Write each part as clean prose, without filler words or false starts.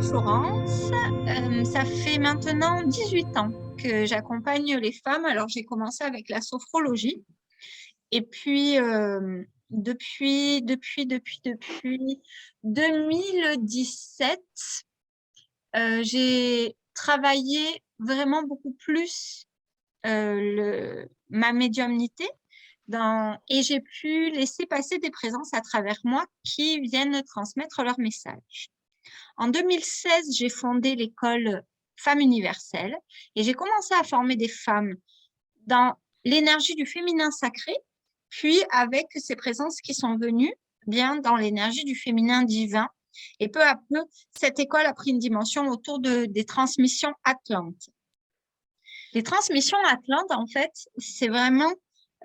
Florence. Ça fait maintenant 18 ans que j'accompagne les femmes. Alors, j'ai commencé avec la sophrologie. Et puis, depuis 2017, j'ai travaillé vraiment beaucoup plus ma médiumnité et j'ai pu laisser passer des présences à travers moi qui viennent transmettre leur message. En 2016, j'ai fondé l'école Femmes Universelles et j'ai commencé à former des femmes dans l'énergie du féminin sacré, puis avec ces présences qui sont venues bien dans l'énergie du féminin divin. Et peu à peu, cette école a pris une dimension autour des transmissions atlantes. Les transmissions atlantes, en fait, c'est vraiment,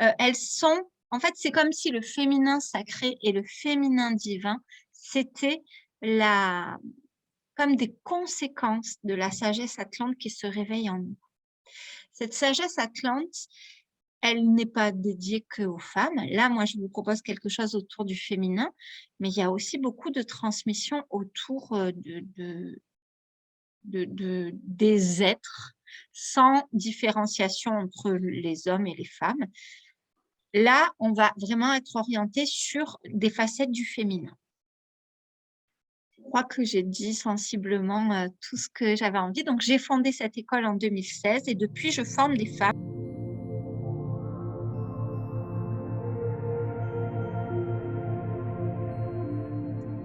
en fait, c'est comme si le féminin sacré et le féminin divin, c'était comme des conséquences de la sagesse atlante qui se réveille en nous. Cette sagesse atlante, elle n'est pas dédiée qu'aux femmes. Là, moi, je vous propose quelque chose autour du féminin, mais il y a aussi beaucoup de transmissions autour des êtres, sans différenciation entre les hommes et les femmes. Là, on va vraiment être orienté sur des facettes du féminin. Je crois que j'ai dit sensiblement tout ce que j'avais envie. Donc, j'ai fondé cette école en 2016 et depuis, je forme des femmes.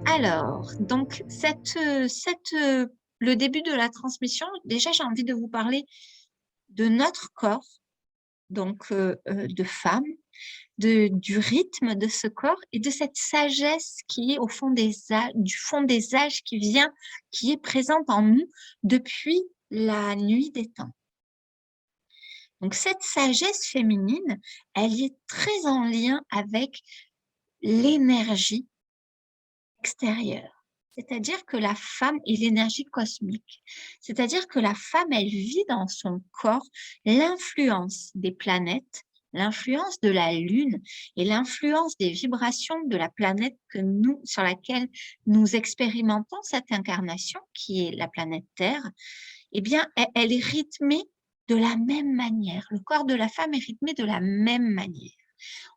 Alors, donc, le début de la transmission, déjà, j'ai envie de vous parler de notre corps, donc de femme, du rythme de ce corps et de cette sagesse qui est au fond du fond des âges qui est présente en nous depuis la nuit des temps. Donc, cette sagesse féminine, elle est très en lien avec l'énergie extérieure. C'est-à-dire que la femme est l'énergie cosmique. C'est-à-dire que la femme, elle vit dans son corps l'influence des planètes, l'influence de la Lune et l'influence des vibrations de la planète sur laquelle nous expérimentons cette incarnation, qui est la planète Terre. Eh bien, elle est rythmée de la même manière. Le corps de la femme est rythmé de la même manière.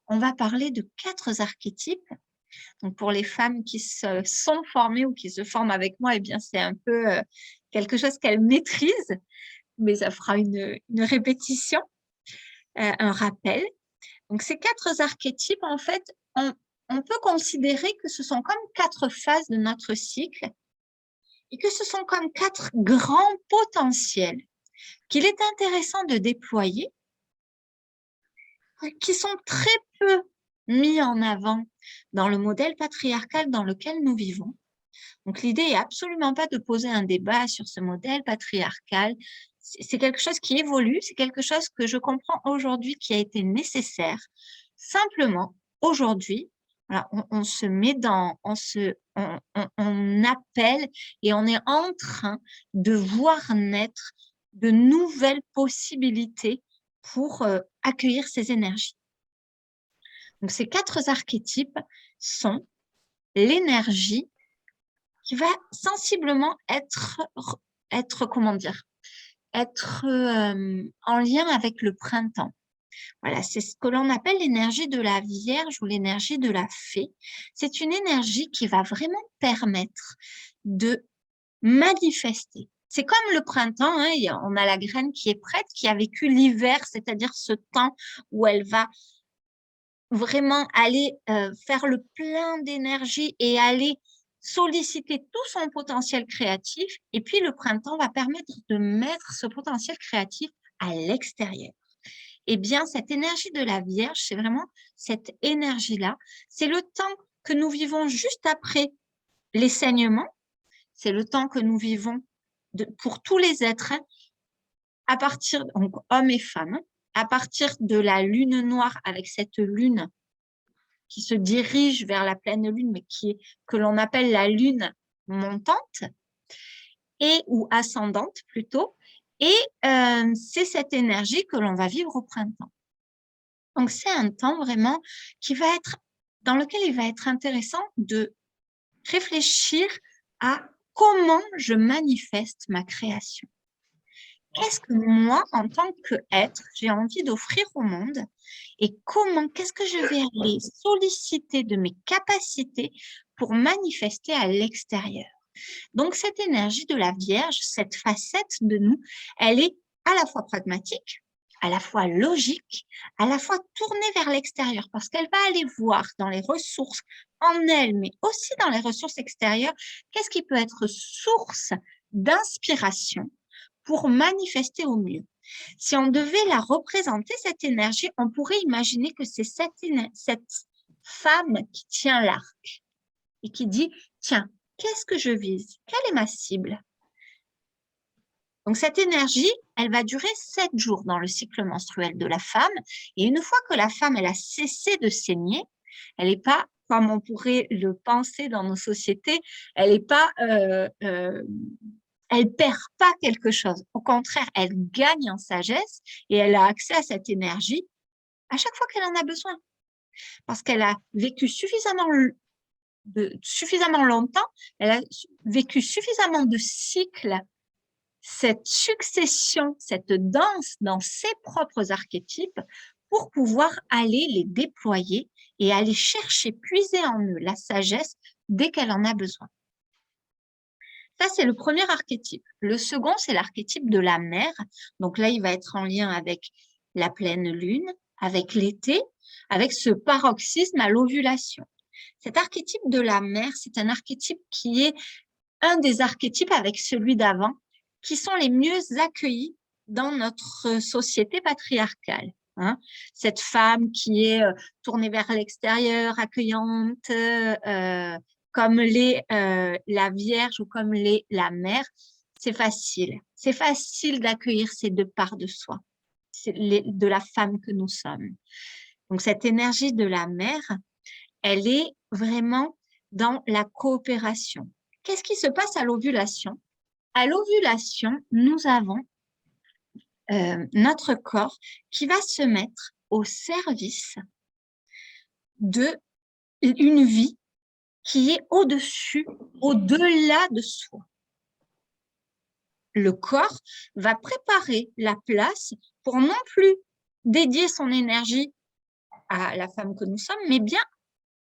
On va parler de 4 archétypes. Donc, pour les femmes qui se sont formées ou qui se forment avec moi, eh bien, c'est un peu quelque chose qu'elles maîtrisent, mais ça fera une répétition, un rappel. Donc, ces 4 archétypes, en fait, on peut considérer que ce sont comme 4 phases de notre cycle et que ce sont comme 4 grands potentiels qu'il est intéressant de déployer, qui sont très peu mis en avant dans le modèle patriarcal dans lequel nous vivons. Donc, l'idée est absolument pas de poser un débat sur ce modèle patriarcal. C'est quelque chose qui évolue, c'est quelque chose que je comprends aujourd'hui qui a été nécessaire. Simplement, aujourd'hui, voilà, on se met on appelle et on est en train de voir naître de nouvelles possibilités pour accueillir ces énergies. Donc, ces 4 archétypes sont l'énergie qui va sensiblement comment dire, être en lien avec le printemps. Voilà, c'est ce que l'on appelle l'énergie de la Vierge ou l'énergie de la Fée. C'est une énergie qui va vraiment permettre de manifester. C'est comme le printemps, hein, on a la graine qui est prête, qui a vécu l'hiver, c'est-à-dire ce temps où elle va vraiment aller faire le plein d'énergie et aller solliciter tout son potentiel créatif. Et puis, le printemps va permettre de mettre ce potentiel créatif à l'extérieur. Eh bien, cette énergie de la Vierge, c'est vraiment cette énergie-là. C'est le temps que nous vivons juste après les saignements. C'est le temps que nous vivons pour tous les êtres, à partir, donc hommes et femmes, à partir de la lune noire avec cette lune qui se dirige vers la pleine lune, mais que l'on appelle la lune montante ou ascendante plutôt. Et c'est cette énergie que l'on va vivre au printemps. Donc, c'est un temps vraiment dans lequel il va être intéressant de réfléchir à comment je manifeste ma création. Qu'est-ce que moi, en tant qu'être, j'ai envie d'offrir au monde et qu'est-ce que je vais aller solliciter de mes capacités pour manifester à l'extérieur. Donc, cette énergie de la Vierge, cette facette de nous, elle est à la fois pragmatique, à la fois logique, à la fois tournée vers l'extérieur, parce qu'elle va aller voir dans les ressources en elle, mais aussi dans les ressources extérieures, qu'est-ce qui peut être source d'inspiration pour manifester au mieux. Si on devait la représenter, cette énergie, on pourrait imaginer que c'est cette femme qui tient l'arc et qui dit, tiens, qu'est-ce que je vise? Quelle est ma cible? Donc, cette énergie, elle va durer 7 jours dans le cycle menstruel de la femme. Et une fois que la femme, elle a cessé de saigner, elle n'est pas, comme on pourrait le penser dans nos sociétés, elle n'est pas, elle perd pas quelque chose. Au contraire, elle gagne en sagesse et elle a accès à cette énergie à chaque fois qu'elle en a besoin. Parce qu'elle a vécu suffisamment longtemps, elle a vécu suffisamment de cycles, cette succession, cette danse dans ses propres archétypes pour pouvoir aller les déployer et aller chercher, puiser en eux la sagesse dès qu'elle en a besoin. Ça, c'est le premier archétype. Le second, c'est l'archétype de la mère. Donc là, il va être en lien avec la pleine lune, avec l'été, avec ce paroxysme à l'ovulation. Cet archétype de la mère, c'est un archétype qui est un des archétypes avec celui d'avant, qui sont les mieux accueillis dans notre société patriarcale. Hein. Cette femme qui est tournée vers l'extérieur, accueillante, comme la Vierge ou comme la Mère, c'est facile. C'est facile d'accueillir ces deux parts de soi, de la femme que nous sommes. Donc, cette énergie de la Mère, elle est vraiment dans la coopération. Qu'est-ce qui se passe à l'ovulation? À l'ovulation, nous avons notre corps qui va se mettre au service d'une vie qui est au-dessus, au-delà de soi. Le corps va préparer la place pour non plus dédier son énergie à la femme que nous sommes, mais bien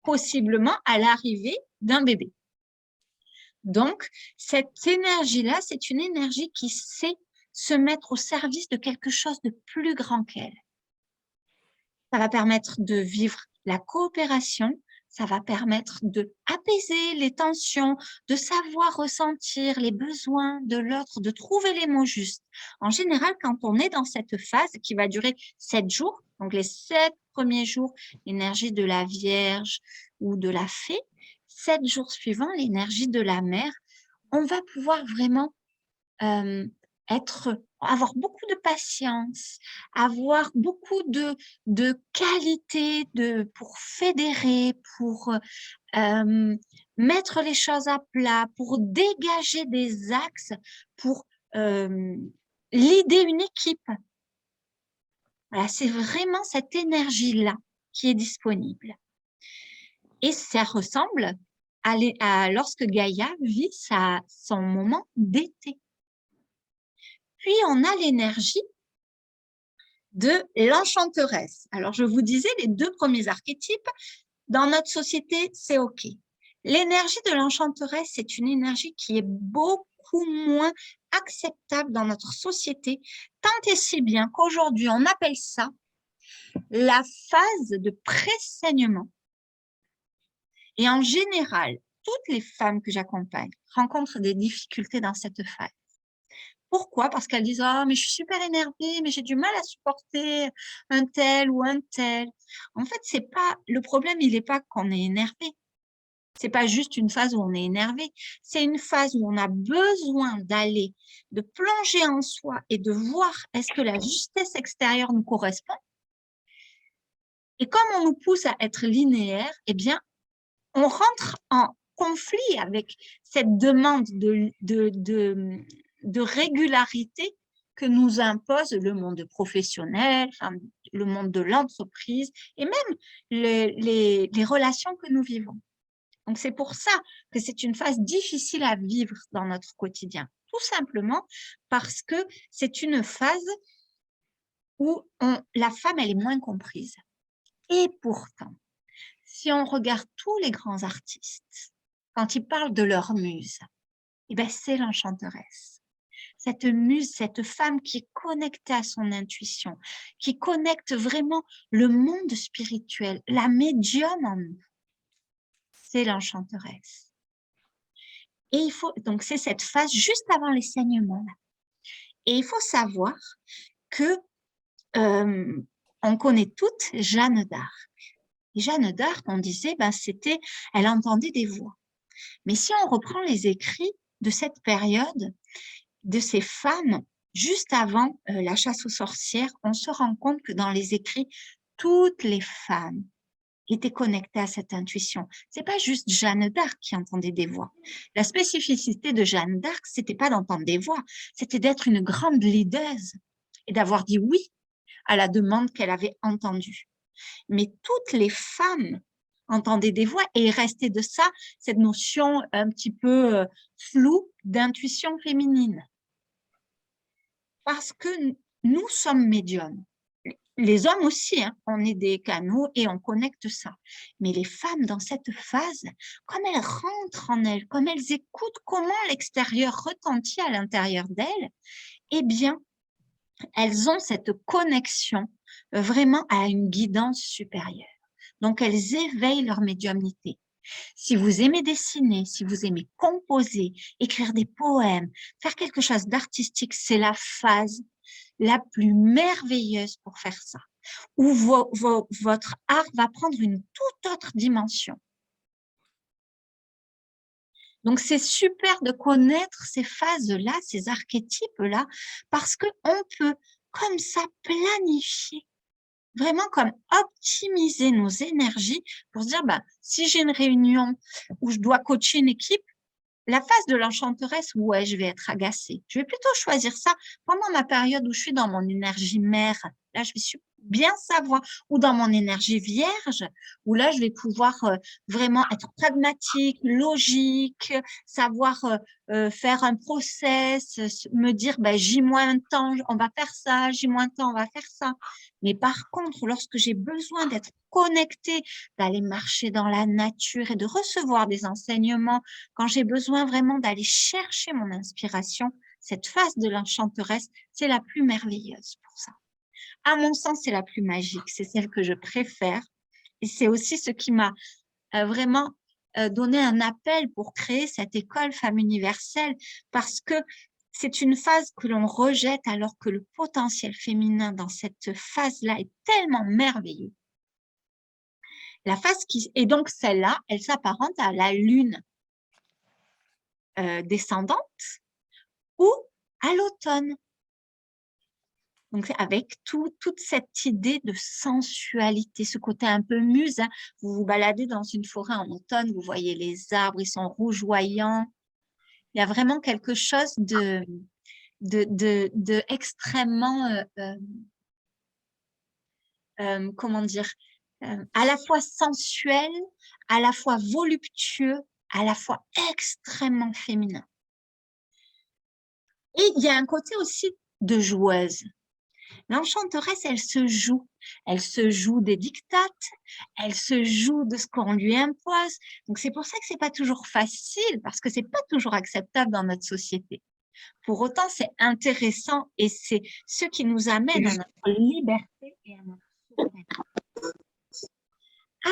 possiblement à l'arrivée d'un bébé. Donc, cette énergie-là, c'est une énergie qui sait se mettre au service de quelque chose de plus grand qu'elle. Ça va permettre de vivre la coopération, ça va permettre d'apaiser les tensions, de savoir ressentir les besoins de l'autre, de trouver les mots justes. En général, quand on est dans cette phase qui va durer 7 jours, donc les 7 premiers jours, l'énergie de la Vierge ou de la Fée, 7 jours suivants, l'énergie de la Mère, on va pouvoir vraiment avoir beaucoup de patience, avoir beaucoup de qualité pour fédérer, pour mettre les choses à plat, pour dégager des axes, pour leader une équipe. Voilà, c'est vraiment cette énergie-là qui est disponible. Et ça ressemble à lorsque Gaïa vit son moment d'été. Puis, on a l'énergie de l'enchanteresse. Alors, je vous disais, les 2 premiers archétypes, dans notre société, c'est OK. L'énergie de l'enchanteresse, c'est une énergie qui est beaucoup moins acceptable dans notre société, tant et si bien qu'aujourd'hui, on appelle ça la phase de présaignement. Et en général, toutes les femmes que j'accompagne rencontrent des difficultés dans cette phase. Pourquoi? Parce qu'elles disent « Ah, mais je suis super énervée, mais j'ai du mal à supporter un tel ou un tel. » En fait, c'est pas le problème, il n'est pas qu'on est énervé. C'est pas juste une phase où on est énervé. C'est une phase où on a besoin de plonger en soi et de voir est-ce que la justesse extérieure nous correspond. Et comme on nous pousse à être linéaire, eh bien, on rentre en conflit avec cette demande de régularité que nous impose le monde professionnel, enfin, le monde de l'entreprise et même les relations que nous vivons. Donc, c'est pour ça que c'est une phase difficile à vivre dans notre quotidien. Tout simplement parce que c'est une phase où la femme, elle est moins comprise. Et pourtant, si on regarde tous les grands artistes, quand ils parlent de leur muse, eh ben, c'est l'enchanteresse. Cette muse, cette femme qui est connectée à son intuition, qui connecte vraiment le monde spirituel, la médium en nous, c'est l'enchanteresse. Et donc c'est cette phase juste avant les saignements. Et il faut savoir que on connaît toutes Jeanne d'Arc. Et Jeanne d'Arc, on disait, ben, elle entendait des voix. Mais si on reprend les écrits de cette période, de ces femmes, juste avant la chasse aux sorcières, on se rend compte que dans les écrits, toutes les femmes étaient connectées à cette intuition. C'est pas juste Jeanne d'Arc qui entendait des voix. La spécificité de Jeanne d'Arc, c'était pas d'entendre des voix, c'était d'être une grande leader et d'avoir dit oui à la demande qu'elle avait entendue. Mais toutes les femmes entendaient des voix et il restait de ça cette notion un petit peu floue d'intuition féminine. Parce que nous sommes médiums. Les hommes aussi, hein, on est des canaux et on connecte ça. Mais les femmes, dans cette phase, comme elles rentrent en elles, comme elles écoutent comment l'extérieur retentit à l'intérieur d'elles, eh bien, elles ont cette connexion vraiment à une guidance supérieure. Donc, elles éveillent leur médiumnité. Si vous aimez dessiner, si vous aimez composer, écrire des poèmes, faire quelque chose d'artistique, c'est la phase la plus merveilleuse pour faire ça, où votre art va prendre une toute autre dimension. Donc, c'est super de connaître ces phases-là, ces archétypes-là, parce qu'on peut comme ça planifier, vraiment comme optimiser nos énergies pour se dire, bah, si j'ai une réunion où je dois coacher une équipe, la phase de l'enchanteresse, ouais, je vais être agacée. Je vais plutôt choisir ça pendant ma période où je suis dans mon énergie mère. Là, je vais bien savoir, ou dans mon énergie vierge, où là, je vais pouvoir vraiment être pragmatique, logique, savoir faire un process, me dire, ben, j'ai moins de temps, on va faire ça, j'ai moins de temps, on va faire ça. Mais par contre, lorsque j'ai besoin d'être connectée, d'aller marcher dans la nature et de recevoir des enseignements, quand j'ai besoin vraiment d'aller chercher mon inspiration, cette phase de l'enchanteresse, c'est la plus merveilleuse pour ça. À mon sens, c'est la plus magique, c'est celle que je préfère. Et c'est aussi ce qui m'a vraiment donné un appel pour créer cette école Femme Universelle, parce que c'est une phase que l'on rejette alors que le potentiel féminin dans cette phase-là est tellement merveilleux. Et donc celle-là, elle s'apparente à la lune descendante ou à l'automne. Donc, avec toute cette idée de sensualité, ce côté un peu muse. Hein. Vous vous baladez dans une forêt en automne, vous voyez les arbres, ils sont rougeoyants. Il y a vraiment quelque chose de extrêmement, comment dire, à la fois sensuel, à la fois voluptueux, à la fois extrêmement féminin. Et il y a un côté aussi de joueuse. L'enchanteresse, elle se joue. Elle se joue des dictates, elle se joue de ce qu'on lui impose. Donc, c'est pour ça que c'est pas toujours facile, parce que c'est pas toujours acceptable dans notre société. Pour autant, c'est intéressant et c'est ce qui nous amène à notre liberté et à notre souveraineté.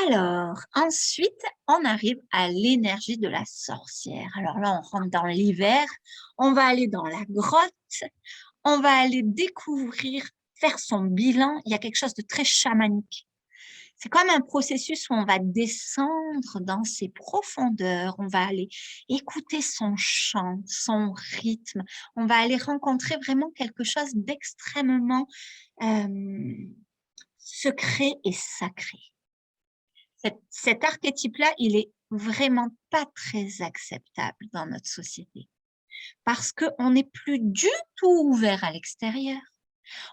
Alors, ensuite, on arrive à l'énergie de la sorcière. Alors là, on rentre dans l'hiver, on va aller dans la grotte, on va aller découvrir, faire son bilan. Il y a quelque chose de très chamanique. C'est comme un processus où on va descendre dans ses profondeurs, on va aller écouter son chant, son rythme, on va aller rencontrer vraiment quelque chose d'extrêmement secret et sacré. Cet archétype-là, il est vraiment pas très acceptable dans notre société parce qu'on n'est plus du tout ouvert à l'extérieur.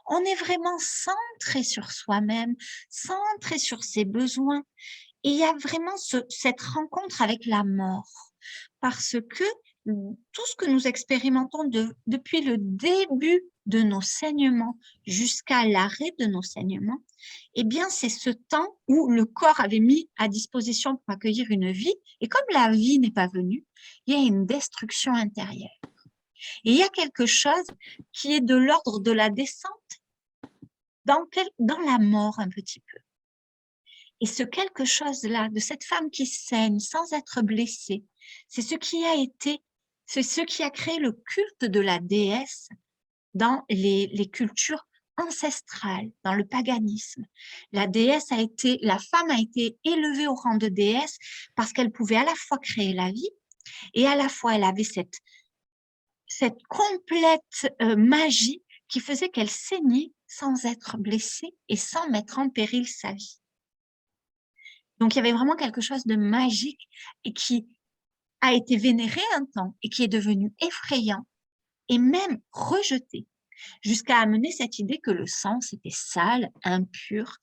On est vraiment centré sur soi-même, centré sur ses besoins. Et il y a vraiment cette rencontre avec la mort, parce que tout ce que nous expérimentons depuis le début de nos saignements jusqu'à l'arrêt de nos saignements, eh bien, c'est ce temps où le corps avait mis à disposition pour accueillir une vie, et comme la vie n'est pas venue, il y a une destruction intérieure. Et il y a quelque chose qui est de l'ordre de la descente dans la mort un petit peu. Et ce quelque chose-là, de cette femme qui saigne sans être blessée, c'est ce qui a créé le culte de la déesse dans les cultures ancestrales, dans le paganisme. La femme a été élevée au rang de déesse parce qu'elle pouvait à la fois créer la vie et à la fois elle avait cette complète magie qui faisait qu'elle saignait sans être blessée et sans mettre en péril sa vie. Donc, il y avait vraiment quelque chose de magique et qui a été vénéré un temps et qui est devenu effrayant et même rejeté jusqu'à amener cette idée que le sang, c'était sale, impur,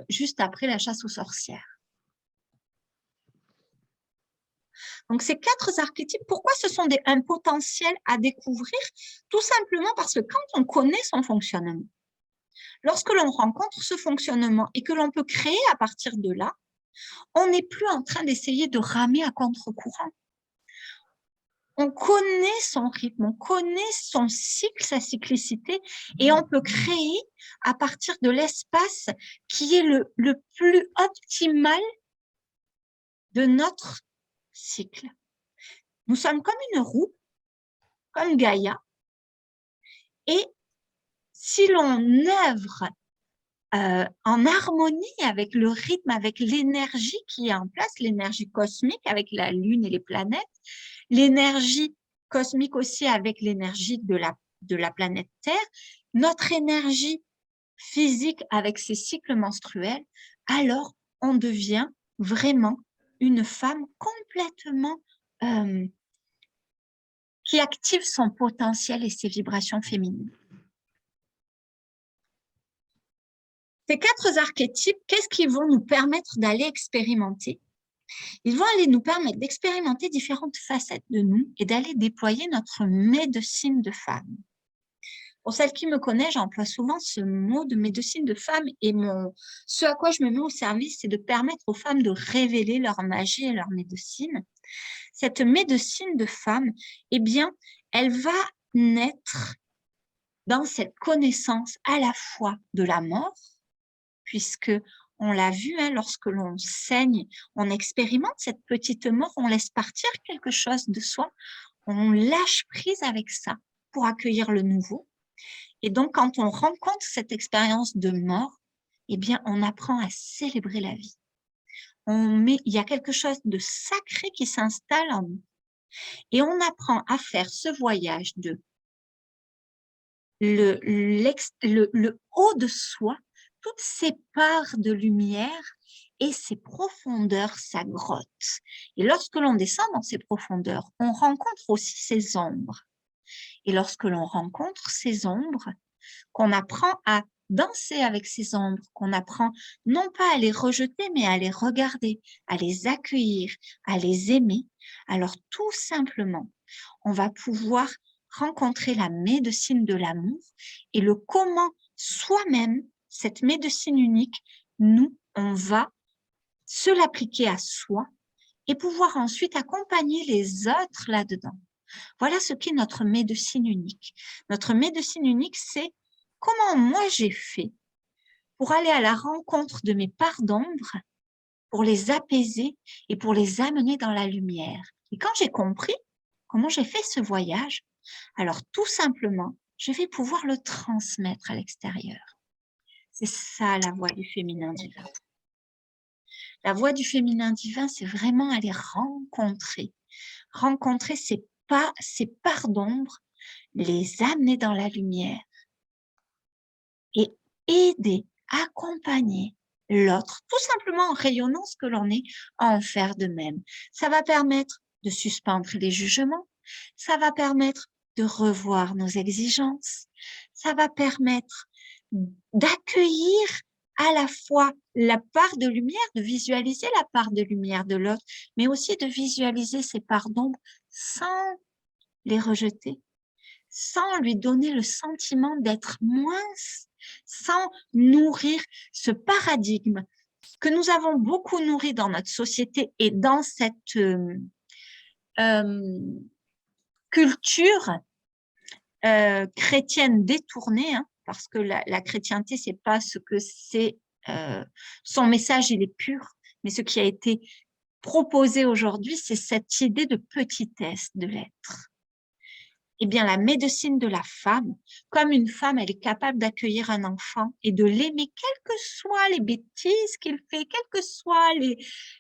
juste après la chasse aux sorcières. Donc, ces 4 archétypes, pourquoi ce sont un potentiel à découvrir? Tout simplement parce que quand on connaît son fonctionnement, lorsque l'on rencontre ce fonctionnement et que l'on peut créer à partir de là, on n'est plus en train d'essayer de ramer à contre-courant. On connaît son rythme, on connaît son cycle, sa cyclicité, et on peut créer à partir de l'espace qui est le plus optimal de notre cycle. Nous sommes comme une roue, comme Gaïa, et si l'on œuvre en harmonie avec le rythme, avec l'énergie qui est en place, l'énergie cosmique avec la Lune et les planètes, l'énergie cosmique aussi avec l'énergie de la planète Terre, notre énergie physique avec ses cycles menstruels, alors on devient vraiment une femme complètement qui active son potentiel et ses vibrations féminines. Ces 4 archétypes, qu'est-ce qu'ils vont nous permettre d'aller expérimenter? Ils vont aller nous permettre d'expérimenter différentes facettes de nous et d'aller déployer notre médecine de femme. Pour celle qui me connaît, j'emploie souvent ce mot de médecine de femme et ce à quoi je me mets au service, c'est de permettre aux femmes de révéler leur magie et leur médecine. Cette médecine de femme, eh bien, elle va naître dans cette connaissance à la fois de la mort, puisque on l'a vu, hein, lorsque l'on saigne, on expérimente cette petite mort, on laisse partir quelque chose de soi, on lâche prise avec ça pour accueillir le nouveau. Et donc, quand on rencontre cette expérience de mort, eh bien, on apprend à célébrer la vie. Il y a quelque chose de sacré qui s'installe en nous. Et on apprend à faire ce voyage de le haut de soi, toutes ces parts de lumière et ces profondeurs, sa grotte. Et lorsque l'on descend dans ces profondeurs, on rencontre aussi ces ombres. Et lorsque l'on rencontre ces ombres, qu'on apprend à danser avec ces ombres, qu'on apprend non pas à les rejeter, mais à les regarder, à les accueillir, à les aimer, alors tout simplement, on va pouvoir rencontrer la médecine de l'amour et le comment soi-même, cette médecine unique, on va se l'appliquer à soi et pouvoir ensuite accompagner les autres là-dedans. Voilà ce qu'est notre médecine unique. Notre médecine unique, c'est comment moi j'ai fait pour aller à la rencontre de mes parts d'ombre, pour les apaiser et pour les amener dans la lumière. Et quand j'ai compris comment j'ai fait ce voyage, alors tout simplement, je vais pouvoir le transmettre à l'extérieur. C'est ça la voie du féminin divin. La voie du féminin divin, c'est vraiment aller rencontrer ces parts d'ombre, les amener dans la lumière et aider, accompagner l'autre, tout simplement en rayonnant ce que l'on est, à en faire de même. Ça va permettre de suspendre les jugements, ça va permettre de revoir nos exigences, ça va permettre d'accueillir à la fois la part de lumière, de visualiser la part de lumière de l'autre, mais aussi de visualiser ses parts d'ombre sans les rejeter, sans lui donner le sentiment d'être moins, sans nourrir ce paradigme que nous avons beaucoup nourri dans notre société et dans cette culture chrétienne détournée, hein, parce que la chrétienté, c'est pas ce que c'est, son message, il est pur, mais ce qui a été proposé aujourd'hui, c'est cette idée de petitesse de l'être. Eh bien, la médecine de la femme, comme une femme, elle est capable d'accueillir un enfant et de l'aimer, quelles que soient les bêtises qu'il fait, quelles que soient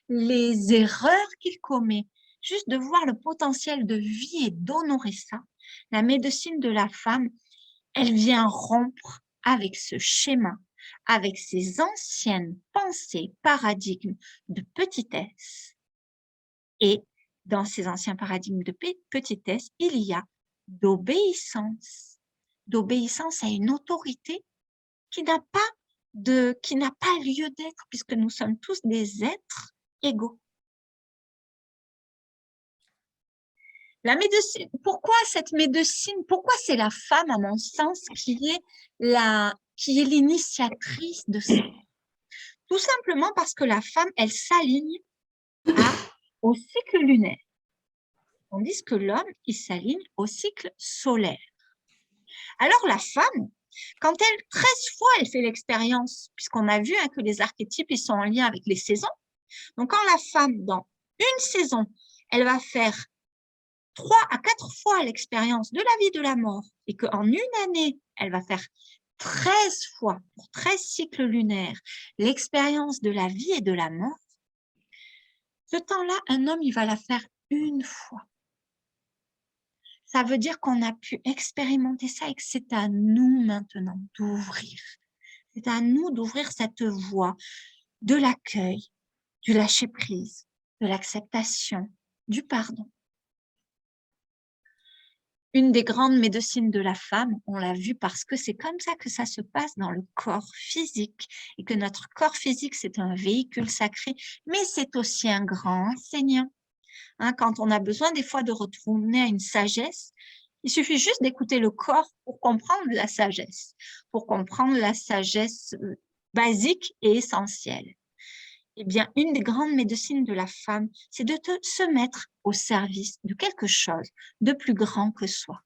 les erreurs qu'il commet, juste de voir le potentiel de vie et d'honorer ça. La médecine de la femme, elle vient rompre avec ce schéma, avec ces anciennes pensées, paradigmes de petitesse. Et dans ces anciens paradigmes de petitesse, il y a d'obéissance à une autorité qui n'a pas lieu d'être, puisque nous sommes tous des êtres égaux. La médecine, pourquoi cette médecine, pourquoi c'est la femme, à mon sens, qui est l'initiatrice de ça? Tout simplement parce que la femme, elle s'aligne au cycle lunaire, tandis que l'homme, il s'aligne au cycle solaire. Alors la femme, quand elle, 13 fois, elle fait l'expérience, puisqu'on a vu hein, que les archétypes, ils sont en lien avec les saisons. Donc quand la femme, dans une saison, elle va faire 3 à 4 fois l'expérience de la vie de la mort, et qu'en une année, elle va faire 13 fois, pour 13 cycles lunaires, l'expérience de la vie et de la mort, ce temps-là, un homme, il va la faire une fois. Ça veut dire qu'on a pu expérimenter ça et que c'est à nous maintenant d'ouvrir. C'est à nous d'ouvrir cette voie de l'accueil, du lâcher-prise, de l'acceptation, du pardon. Une des grandes médecines de la femme, on l'a vu parce que c'est comme ça que ça se passe dans le corps physique et que notre corps physique, c'est un véhicule sacré, mais c'est aussi un grand enseignant. Hein, quand on a besoin des fois de retourner à une sagesse, il suffit juste d'écouter le corps pour comprendre la sagesse basique et essentielle. Eh bien, une des grandes médecines de la femme, c'est de se mettre au service de quelque chose de plus grand que soi.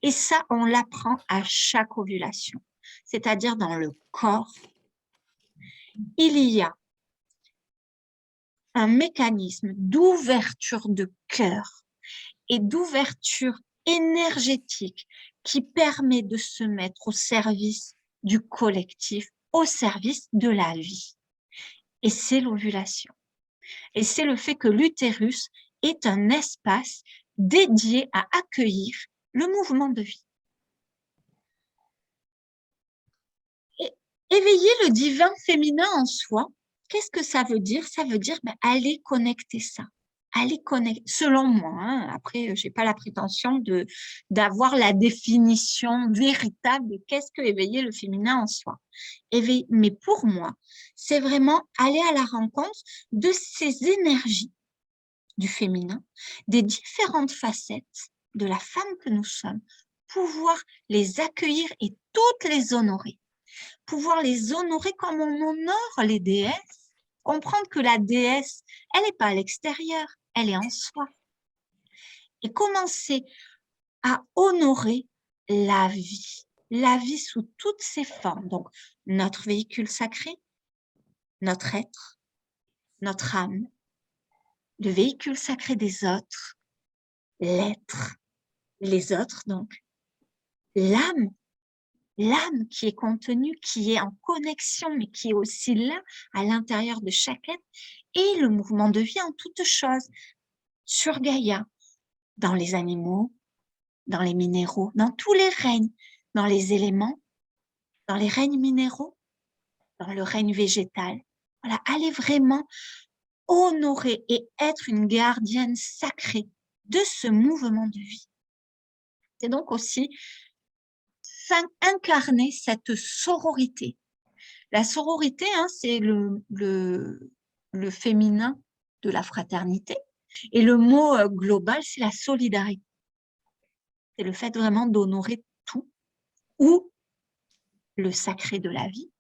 Et ça, on l'apprend à chaque ovulation, c'est-à-dire dans le corps. Il y a un mécanisme d'ouverture de cœur et d'ouverture énergétique qui permet de se mettre au service du collectif, au service de la vie. Et c'est l'ovulation. Et c'est le fait que l'utérus est un espace dédié à accueillir le mouvement de vie. Et éveiller le divin féminin en soi, qu'est-ce que ça veut dire? Ça veut dire aller connecter ça. Aller connecter, selon moi, hein, après, je n'ai pas la prétention d'avoir la définition véritable de qu'est-ce que éveiller le féminin en soi. Mais pour moi, c'est vraiment aller à la rencontre de ces énergies du féminin, des différentes facettes de la femme que nous sommes, pouvoir les accueillir et toutes les honorer. Pouvoir les honorer comme on honore les déesses, comprendre que la déesse, elle n'est pas à l'extérieur, elle est en soi. Et commencer à honorer la vie sous toutes ses formes. Donc, notre véhicule sacré, notre être, notre âme, le véhicule sacré des autres, l'être, les autres donc, l'âme qui est contenue, qui est en connexion, mais qui est aussi là, à l'intérieur de chaque être, et le mouvement de vie en toutes choses, sur Gaïa, dans les animaux, dans les minéraux, dans tous les règnes, dans les éléments, dans les règnes minéraux, dans le règne végétal. Voilà, allez vraiment honorer et être une gardienne sacrée de ce mouvement de vie. C'est donc aussi incarner cette sororité. La sororité, hein, c'est le féminin de la fraternité. Et le mot global, c'est la solidarité. C'est le fait vraiment d'honorer tout ou le sacré de la vie.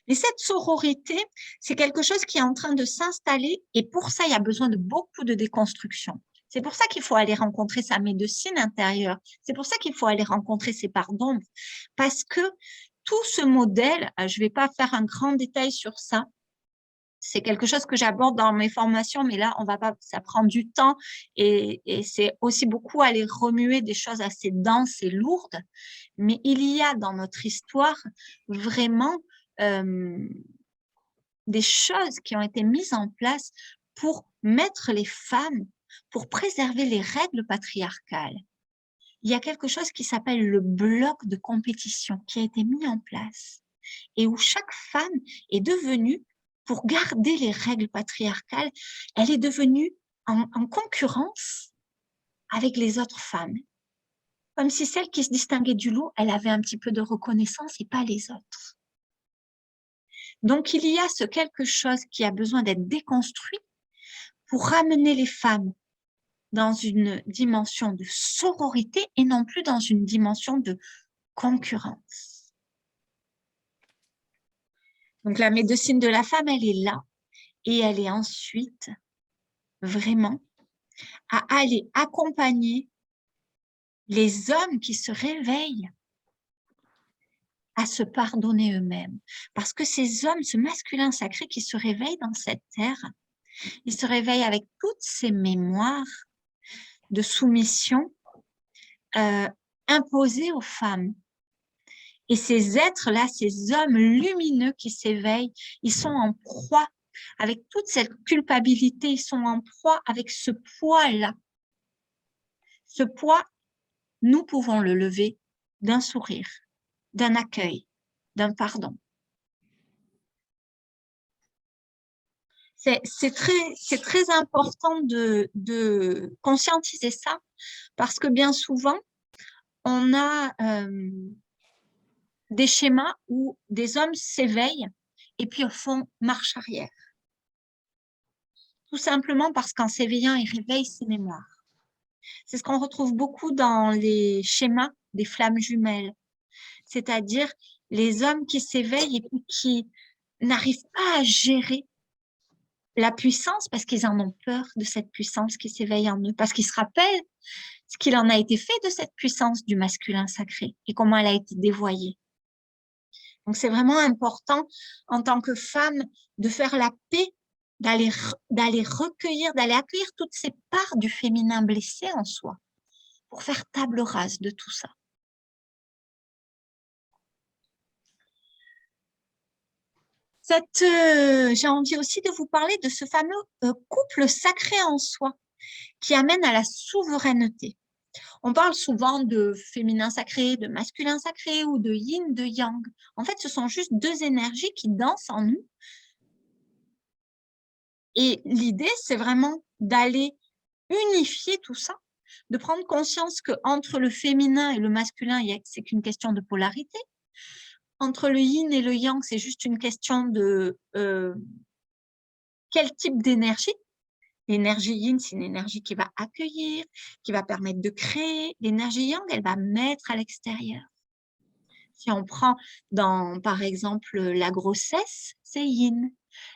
Mais cette sororité, c'est quelque chose qui est en train de s'installer et pour ça, il y a besoin de beaucoup de déconstruction. C'est pour ça qu'il faut aller rencontrer sa médecine intérieure. C'est pour ça qu'il faut aller rencontrer ses parts d'ombre. Parce que tout ce modèle, je ne vais pas faire un grand détail sur ça, c'est quelque chose que j'aborde dans mes formations, mais là, on va pas, ça prend du temps et c'est aussi beaucoup aller remuer des choses assez denses et lourdes. Mais il y a dans notre histoire vraiment des choses qui ont été mises en place pour mettre les femmes, pour préserver les règles patriarcales. Il y a quelque chose qui s'appelle le bloc de compétition qui a été mis en place et où chaque femme est devenue, pour garder les règles patriarcales, elle est devenue en concurrence avec les autres femmes. Comme si celle qui se distinguait du lot, elle avait un petit peu de reconnaissance et pas les autres. Donc, il y a ce quelque chose qui a besoin d'être déconstruit pour ramener les femmes dans une dimension de sororité et non plus dans une dimension de concurrence. Donc, la médecine de la femme, elle est là et elle est ensuite vraiment à aller accompagner les hommes qui se réveillent à se pardonner eux-mêmes. Parce que ces hommes, ce masculin sacré qui se réveille dans cette terre, il se réveille avec toutes ces mémoires de soumission imposées aux femmes. Et ces êtres-là, ces hommes lumineux qui s'éveillent, ils sont en proie avec toute cette culpabilité, ils sont en proie avec ce poids-là. Ce poids, nous pouvons le lever d'un sourire, d'un accueil, d'un pardon. C'est très important de conscientiser ça parce que bien souvent, on a des schémas où des hommes s'éveillent et puis font marche arrière. Tout simplement parce qu'en s'éveillant, ils réveillent ses mémoires. C'est ce qu'on retrouve beaucoup dans les schémas des flammes jumelles, c'est-à-dire les hommes qui s'éveillent et puis qui n'arrivent pas à gérer la puissance parce qu'ils en ont peur de cette puissance qui s'éveille en eux, parce qu'ils se rappellent ce qu'il en a été fait de cette puissance du masculin sacré et comment elle a été dévoyée. Donc, c'est vraiment important en tant que femme de faire la paix, d'aller recueillir, d'aller accueillir toutes ces parts du féminin blessé en soi pour faire table rase de tout ça. J'ai envie aussi de vous parler de ce fameux couple sacré en soi qui amène à la souveraineté. On parle souvent de féminin sacré, de masculin sacré ou de yin, de yang. En fait, ce sont juste deux énergies qui dansent en nous. Et l'idée, c'est vraiment d'aller unifier tout ça, de prendre conscience qu'entre le féminin et le masculin, c'est qu'une question de polarité. Entre le yin et le yang, c'est juste une question de quel type d'énergie. L'énergie yin, c'est une énergie qui va accueillir, qui va permettre de créer. L'énergie yang, elle va mettre à l'extérieur. Si on prend par exemple, la grossesse, c'est yin.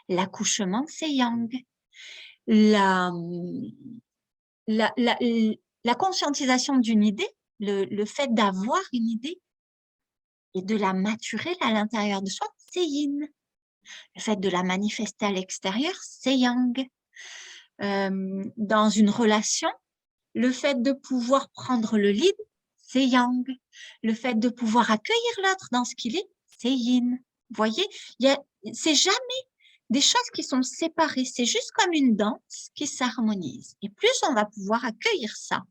L'accouchement, c'est yang. La conscientisation d'une idée, le fait d'avoir une idée et de la maturer à l'intérieur de soi, c'est yin. Le fait de la manifester à l'extérieur, c'est yang. Dans une relation, le fait de pouvoir prendre le lead, c'est yang. Le fait de pouvoir accueillir l'autre dans ce qu'il est, c'est yin. Vous voyez, c'est jamais des choses qui sont séparées. C'est juste comme une danse qui s'harmonise. Et plus on va pouvoir accueillir ça,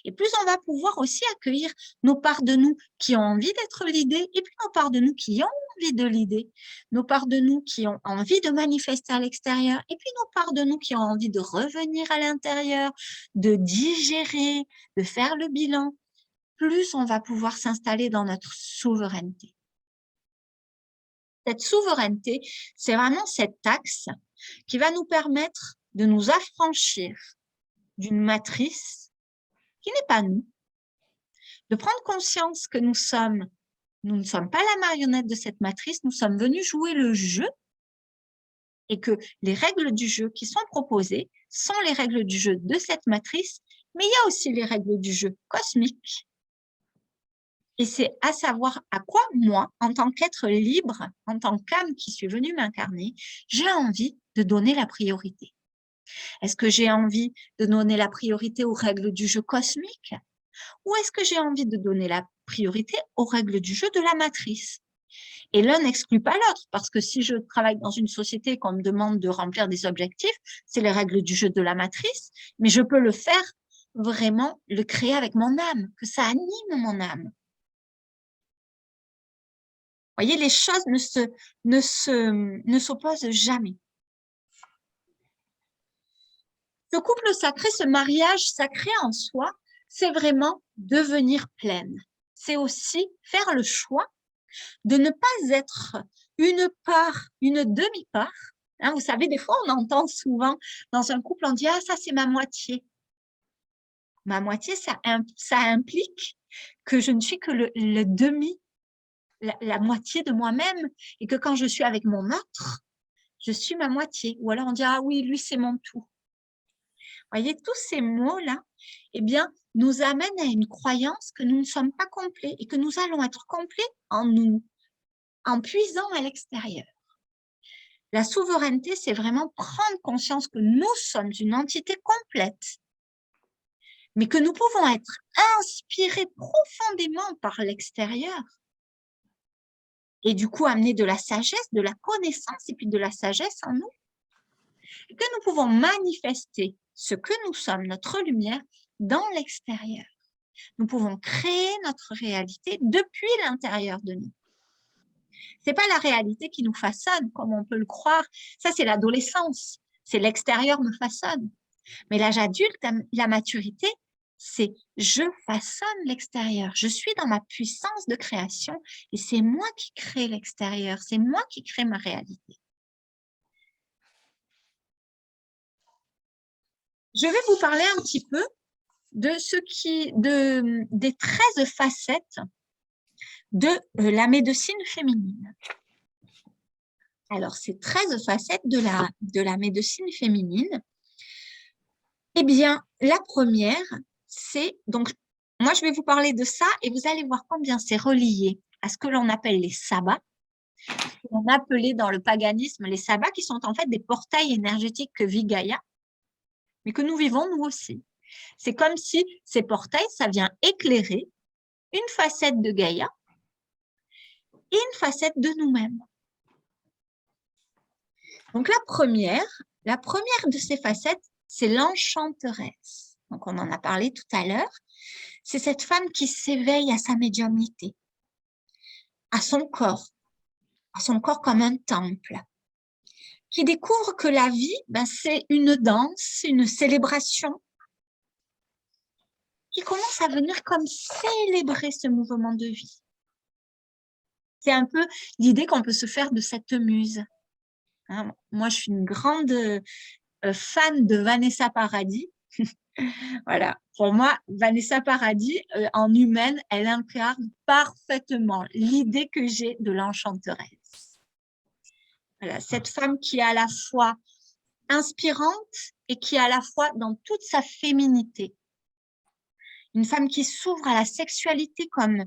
et plus on va pouvoir aussi accueillir nos parts de nous qui ont envie d'être leadées, et puis nos parts de nous qui ont envie de leader, nos parts de nous qui ont envie de manifester à l'extérieur, et puis nos parts de nous qui ont envie de revenir à l'intérieur, de digérer, de faire le bilan, plus on va pouvoir s'installer dans notre souveraineté. Cette souveraineté, c'est vraiment cet axe qui va nous permettre de nous affranchir d'une matrice qui n'est pas nous, de prendre conscience que nous ne sommes pas la marionnette de cette matrice, nous sommes venus jouer le jeu et que les règles du jeu qui sont proposées sont les règles du jeu de cette matrice, mais il y a aussi les règles du jeu cosmique. Et c'est à savoir à quoi moi, en tant qu'être libre, en tant qu'âme qui suis venue m'incarner, j'ai envie de donner la priorité. Est-ce que j'ai envie de donner la priorité aux règles du jeu cosmique ou est-ce que j'ai envie de donner la priorité aux règles du jeu de la matrice? Et l'un n'exclut pas l'autre, parce que si je travaille dans une société qu'on me demande de remplir des objectifs, c'est les règles du jeu de la matrice, mais je peux le faire vraiment, le créer avec mon âme, que ça anime mon âme. Vous voyez, les choses ne s'opposent jamais. Ce couple sacré, ce mariage sacré en soi, c'est vraiment devenir pleine. C'est aussi faire le choix de ne pas être une part, une demi-part. Hein, vous savez, des fois, on entend souvent dans un couple, on dit « Ah, ça, c'est ma moitié ». Ma moitié, ça implique que je ne suis que le demi, la moitié de moi-même, et que quand je suis avec mon autre, je suis ma moitié. Ou alors on dit « Ah oui, lui, c'est mon tout ». Vous voyez, tous ces mots-là, eh bien, nous amènent à une croyance que nous ne sommes pas complets et que nous allons être complets en nous, en puisant à l'extérieur. La souveraineté, c'est vraiment prendre conscience que nous sommes une entité complète, mais que nous pouvons être inspirés profondément par l'extérieur et du coup amener de la sagesse, de la connaissance et puis de la sagesse en nous. Et que nous pouvons manifester ce que nous sommes, notre lumière, dans l'extérieur. Nous pouvons créer notre réalité depuis l'intérieur de nous. C'est pas la réalité qui nous façonne, comme on peut le croire. Ça, c'est l'adolescence. C'est l'extérieur me façonne. Mais l'âge adulte, la maturité, c'est je façonne l'extérieur. Je suis dans ma puissance de création et c'est moi qui crée l'extérieur. C'est moi qui crée ma réalité. Je vais vous parler un petit peu des 13 facettes de la médecine féminine. Alors, ces 13 facettes de la médecine féminine, eh bien, la première, c'est, donc, moi, je vais vous parler de ça et vous allez voir combien c'est relié à ce que l'on appelle les sabbats, qu'on appelait dans le paganisme les sabbats, qui sont en fait des portails énergétiques que vit Gaïa, mais que nous vivons nous aussi. C'est comme si ces portails, ça vient éclairer une facette de Gaïa et une facette de nous-mêmes. Donc, la première de ces facettes, c'est l'enchanteresse. Donc, on en a parlé tout à l'heure. C'est cette femme qui s'éveille à sa médiumnité, à son corps comme un temple, qui découvre que la vie, c'est une danse, une célébration, qui commence à venir comme célébrer ce mouvement de vie. C'est un peu l'idée qu'on peut se faire de cette muse. Hein, moi, je suis une grande fan de Vanessa Paradis. Voilà, pour moi, Vanessa Paradis, en humaine, elle incarne parfaitement l'idée que j'ai de l'enchanteresse. Voilà, cette femme qui est à la fois inspirante et qui est à la fois dans toute sa féminité. Une femme qui s'ouvre à la sexualité comme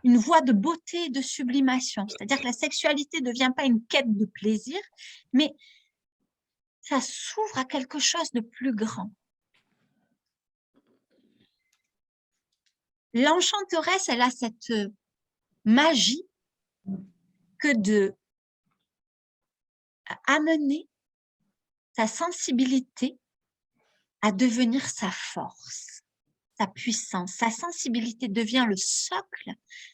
une voie de beauté et de sublimation. C'est-à-dire que la sexualité ne devient pas une quête de plaisir, mais ça s'ouvre à quelque chose de plus grand. L'enchanteresse, elle a cette magie que de amener sa sensibilité à devenir sa force, sa puissance. Sa sensibilité devient le socle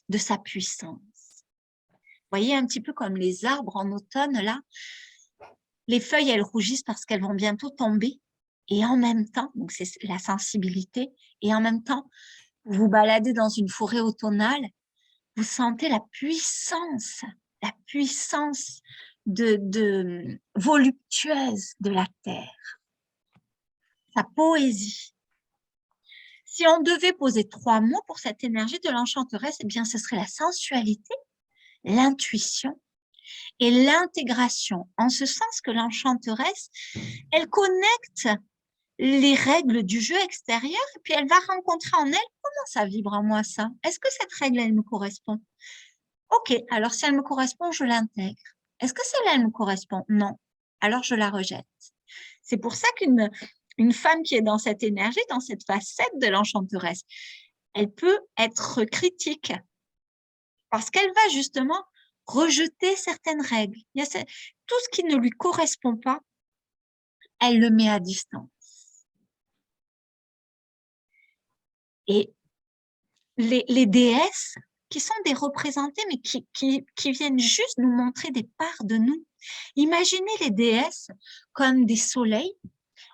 de sa puissance. Vous voyez, un petit peu comme les arbres en automne, là, les feuilles, elles rougissent parce qu'elles vont bientôt tomber. Et en même temps, donc c'est la sensibilité, et en même temps, vous vous baladez dans une forêt automnale, vous sentez la puissance la puissance voluptueuse de la terre, sa poésie. Si on devait poser 3 mots pour cette énergie de l'enchanteresse, eh bien, ce serait la sensualité, l'intuition et l'intégration, en ce sens que l'enchanteresse, elle connecte les règles du jeu extérieur et puis elle va rencontrer en elle comment ça vibre en moi ça. Est-ce que cette règle, elle me correspond? Ok, alors si elle me correspond, je l'intègre. Est-ce que celle-là, elle me correspond? Non. Alors je la rejette. C'est pour ça qu'une femme qui est dans cette énergie, dans cette facette de l'enchanteresse, elle peut être critique parce qu'elle va justement rejeter certaines règles. Tout ce qui ne lui correspond pas, elle le met à distance. Et les déesses, qui sont des représentées, mais qui viennent juste nous montrer des parts de nous. Imaginez les déesses comme des soleils,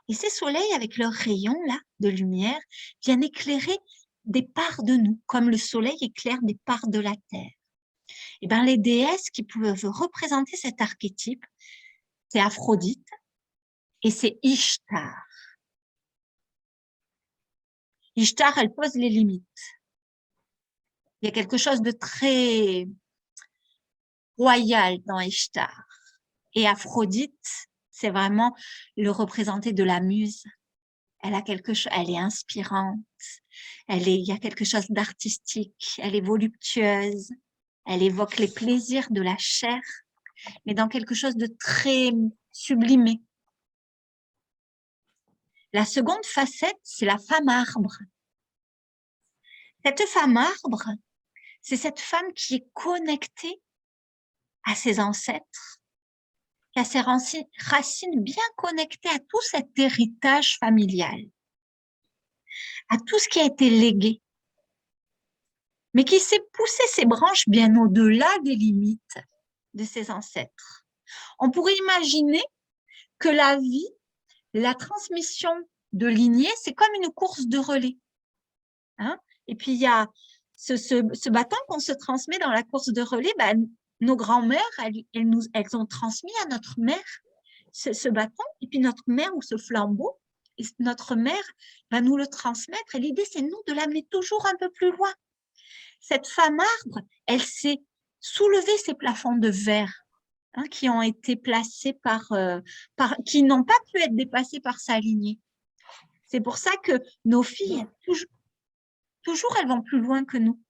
et ces soleils, avec leurs rayons là, de lumière, viennent éclairer des parts de nous, comme le soleil éclaire des parts de la terre. Et bien, les déesses qui peuvent représenter cet archétype, c'est Aphrodite et c'est Ishtar. Ishtar, elle pose les limites. Il y a quelque chose de très royal dans Ishtar. Et Aphrodite, c'est vraiment le représenté de la muse. Elle a quelque chose, elle est inspirante. Il y a quelque chose d'artistique. Elle est voluptueuse. Elle évoque les plaisirs de la chair, mais dans quelque chose de très sublimé. La seconde facette, c'est la femme arbre. Cette femme arbre, c'est cette femme qui est connectée à ses ancêtres, qui a ses racines bien connectées à tout cet héritage familial, à tout ce qui a été légué, mais qui sait pousser ses branches bien au-delà des limites de ses ancêtres. On pourrait imaginer que la vie, la transmission de lignée, c'est comme une course de relais. Hein? Et puis, il y a ce bâton qu'on se transmet dans la course de relais. Ben, nos grands-mères, elles ont transmis à notre mère ce bâton, et puis notre mère ou ce flambeau, et notre mère va nous le transmettre. Et l'idée, c'est nous de l'amener toujours un peu plus loin. Cette femme arbre, elle s'est soulevée ces plafonds de verre, hein, qui ont été placés qui n'ont pas pu être dépassés par sa lignée. C'est pour ça que nos filles, toujours elles vont plus loin que nous.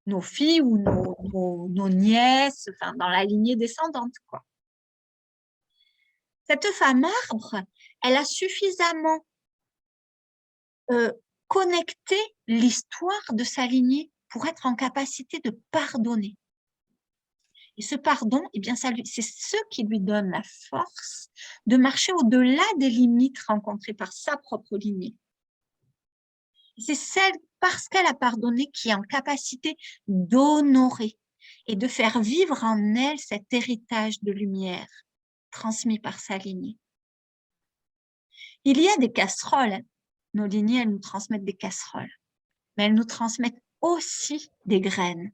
Nos filles ou nos nièces, enfin, dans la lignée descendante, quoi. Cette femme arbre, elle a suffisamment connecté l'histoire de sa lignée pour être en capacité de pardonner. Et ce pardon, eh bien, c'est ce qui lui donne la force de marcher au-delà des limites rencontrées par sa propre lignée. C'est celle, parce qu'elle a pardonné, qui est en capacité d'honorer et de faire vivre en elle cet héritage de lumière transmis par sa lignée. Il y a des casseroles. Nos lignées, elles nous transmettent des casseroles, mais elles nous transmettent aussi des graines.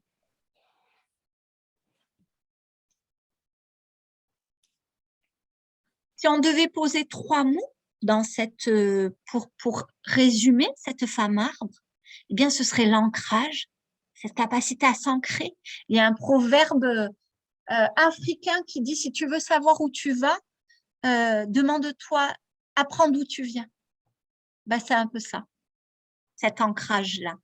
Si on devait poser 3 mots dans pour résumer cette femme arbre, eh bien, ce serait l'ancrage, cette capacité à s'ancrer. Il y a un proverbe africain qui dit, si tu veux savoir où tu vas, demande-toi, apprends d'où tu viens. Ben, c'est un peu ça, cet ancrage-là.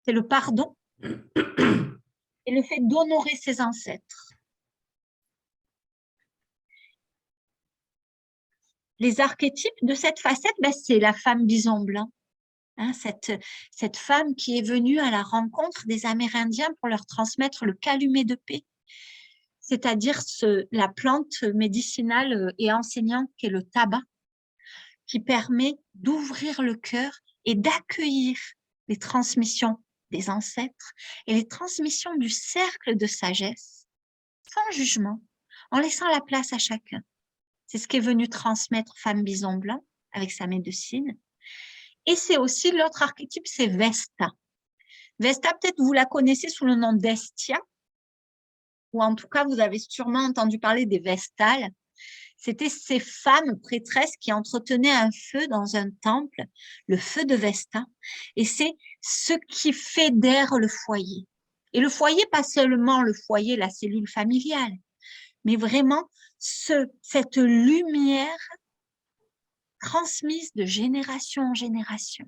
C'est le pardon et le fait d'honorer ses ancêtres. Les archétypes de cette facette, ben, c'est la femme bison blanc. Hein, cette femme qui est venue à la rencontre des Amérindiens pour leur transmettre le calumet de paix, c'est-à-dire la plante médicinale et enseignante qu'est le tabac, qui permet d'ouvrir le cœur et d'accueillir les transmissions des ancêtres et les transmissions du cercle de sagesse, sans jugement, en laissant la place à chacun. C'est ce qu'est venu transmettre Femme Bison Blanc avec sa médecine. Et c'est aussi l'autre archétype, c'est Vesta. Vesta, peut-être vous la connaissez sous le nom d'Hestia, ou en tout cas, vous avez sûrement entendu parler des Vestales. C'était ces femmes prêtresses qui entretenaient un feu dans un temple, le feu de Vesta, et c'est ce qui fédère le foyer. Et le foyer, pas seulement le foyer, la cellule familiale, mais vraiment cette lumière transmise de génération en génération.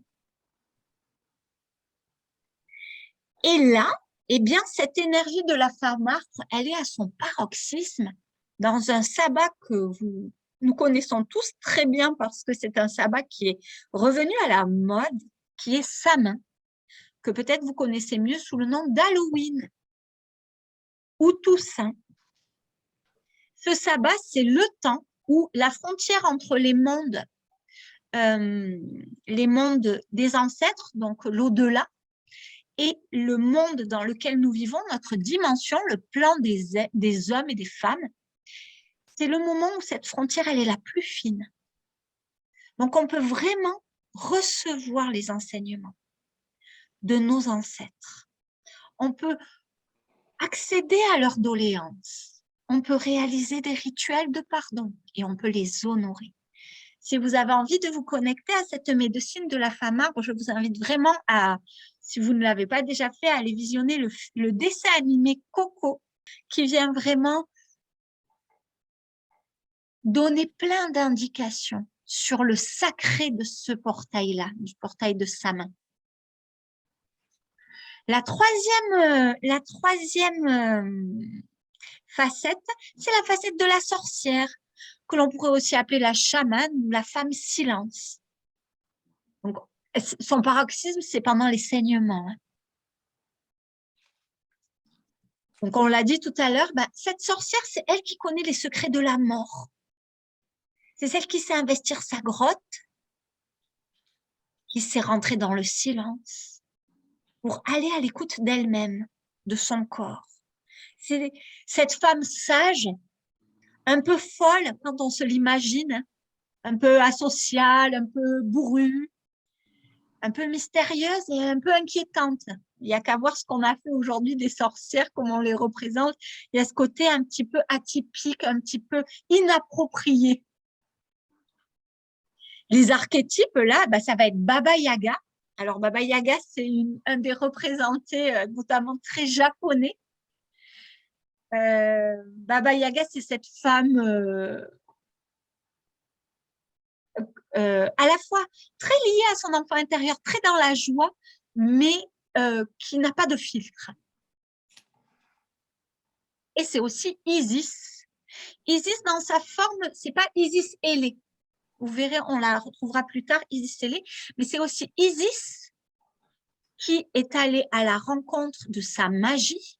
Et là, eh bien, cette énergie de la femme martre, elle est à son paroxysme dans un sabbat que nous connaissons tous très bien parce que c'est un sabbat qui est revenu à la mode, qui est Samhain, que peut-être vous connaissez mieux sous le nom d'Halloween ou Toussaint. Ce sabbat, c'est le temps où la frontière entre les mondes des ancêtres, donc l'au-delà, et le monde dans lequel nous vivons, notre dimension, le plan des hommes et des femmes, c'est le moment où cette frontière, elle est la plus fine. Donc, on peut vraiment recevoir les enseignements de nos ancêtres. On peut accéder à leurs doléances. On peut réaliser des rituels de pardon et on peut les honorer. Si vous avez envie de vous connecter à cette médecine de la femme marbre, je vous invite vraiment à, si vous ne l'avez pas déjà fait, à aller visionner le dessin animé Coco, qui vient vraiment donner plein d'indications sur le sacré de ce portail-là, du portail de Samhain. La troisième facette, c'est la facette de la sorcière, que l'on pourrait aussi appeler la chamane ou la femme silence. Donc, son paroxysme, c'est pendant les saignements. Donc, on l'a dit tout à l'heure, cette sorcière, c'est elle qui connaît les secrets de la mort. C'est celle qui sait investir sa grotte, qui sait rentrer dans le silence pour aller à l'écoute d'elle-même, de son corps. C'est cette femme sage, un peu folle quand on se l'imagine, un peu asociale, un peu bourrue, un peu mystérieuse et un peu inquiétante. Il n'y a qu'à voir ce qu'on a fait aujourd'hui des sorcières, comment on les représente. Il y a ce côté un petit peu atypique, un petit peu inapproprié. Les archétypes, là, ça va être Baba Yaga. Alors, Baba Yaga, c'est un des représentés, notamment très japonais. Baba Yaga, c'est cette femme à la fois très liée à son enfant intérieur, très dans la joie, mais qui n'a pas de filtre. Et c'est aussi Isis. Isis, dans sa forme, c'est pas Isis ailée. Vous verrez, on la retrouvera plus tard, Isis ailée, mais c'est aussi Isis qui est allée à la rencontre de sa magie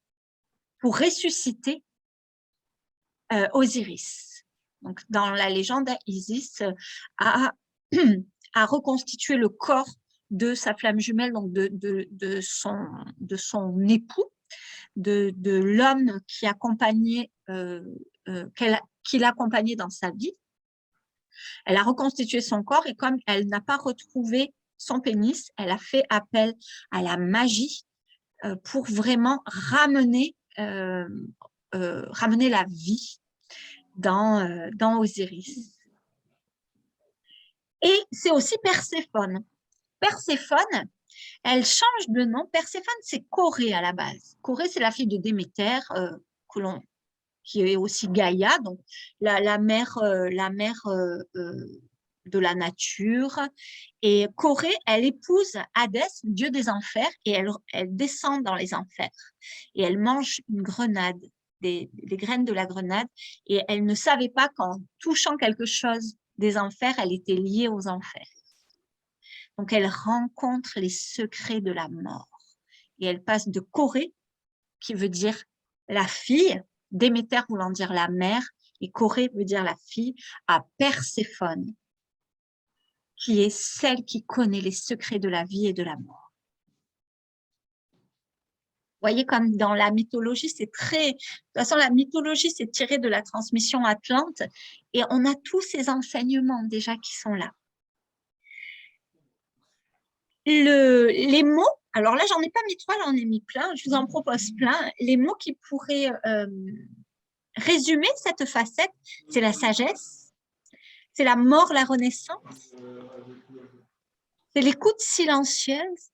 pour ressusciter Osiris. Donc, dans la légende, Isis a reconstitué le corps de sa flamme jumelle, donc de son époux, de l'homme qui l'accompagnait dans sa vie. Elle a reconstitué son corps et comme elle n'a pas retrouvé son pénis, elle a fait appel à la magie pour vraiment ramener la vie dans Osiris. Et c'est aussi Perséphone. Perséphone, elle change de nom. Perséphone, c'est Corée à la base. Corée, c'est la fille de Déméter, qui est aussi Gaïa, donc la mère de la nature. Et Corée, elle épouse Hadès, le dieu des enfers, et elle descend dans les enfers. Et elle mange une grenade, les graines de la grenade, et elle ne savait pas qu'en touchant quelque chose des enfers, elle était liée aux enfers. Donc, elle rencontre les secrets de la mort. Et elle passe de Corée, qui veut dire la fille, Déméter voulant dire la mère, et Corée veut dire la fille, à Perséphone, qui est celle qui connaît les secrets de la vie et de la mort. Vous voyez, comme dans la mythologie, c'est très... De toute façon, la mythologie, c'est tiré de la transmission atlante, et on a tous ces enseignements déjà qui sont là. Les mots Alors là, j'en ai pas mis 3, j'en ai mis plein. Je vous en propose plein. Les mots qui pourraient résumer cette facette, c'est la sagesse, c'est la mort, la renaissance, c'est l'écoute silencieuse,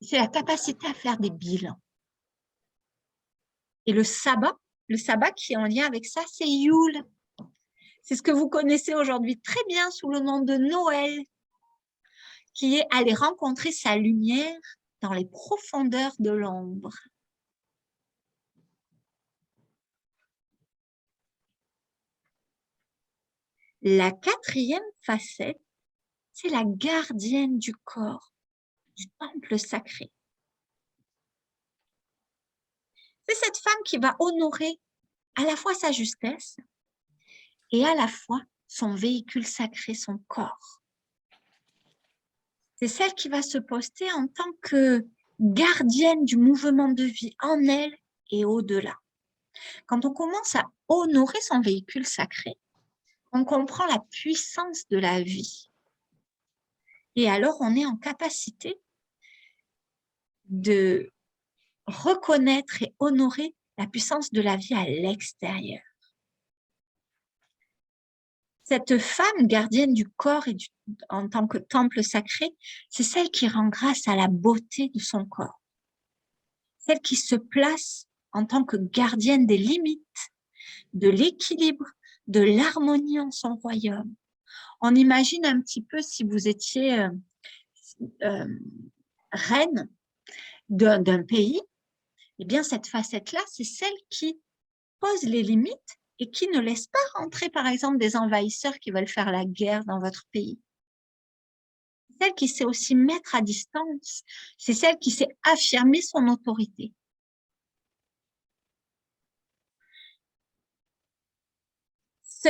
c'est la capacité à faire des bilans. Et le sabbat qui est en lien avec ça, c'est Yule. C'est ce que vous connaissez aujourd'hui très bien sous le nom de Noël, qui est aller rencontrer sa lumière dans les profondeurs de l'ombre. La 4e facette, c'est la gardienne du corps, du temple sacré. C'est cette femme qui va honorer à la fois sa justesse et à la fois son véhicule sacré, son corps. C'est celle qui va se poster en tant que gardienne du mouvement de vie en elle et au-delà. Quand on commence à honorer son véhicule sacré, on comprend la puissance de la vie. Et alors, on est en capacité de reconnaître et honorer la puissance de la vie à l'extérieur. Cette femme gardienne du corps et en tant que temple sacré, c'est celle qui rend grâce à la beauté de son corps. Celle qui se place en tant que gardienne des limites, de l'équilibre, de l'harmonie en son royaume. On imagine un petit peu si vous étiez reine d'un pays, eh bien cette facette-là, c'est celle qui pose les limites et qui ne laisse pas rentrer, par exemple, des envahisseurs qui veulent faire la guerre dans votre pays. C'est celle qui sait aussi mettre à distance, c'est celle qui sait affirmer son autorité.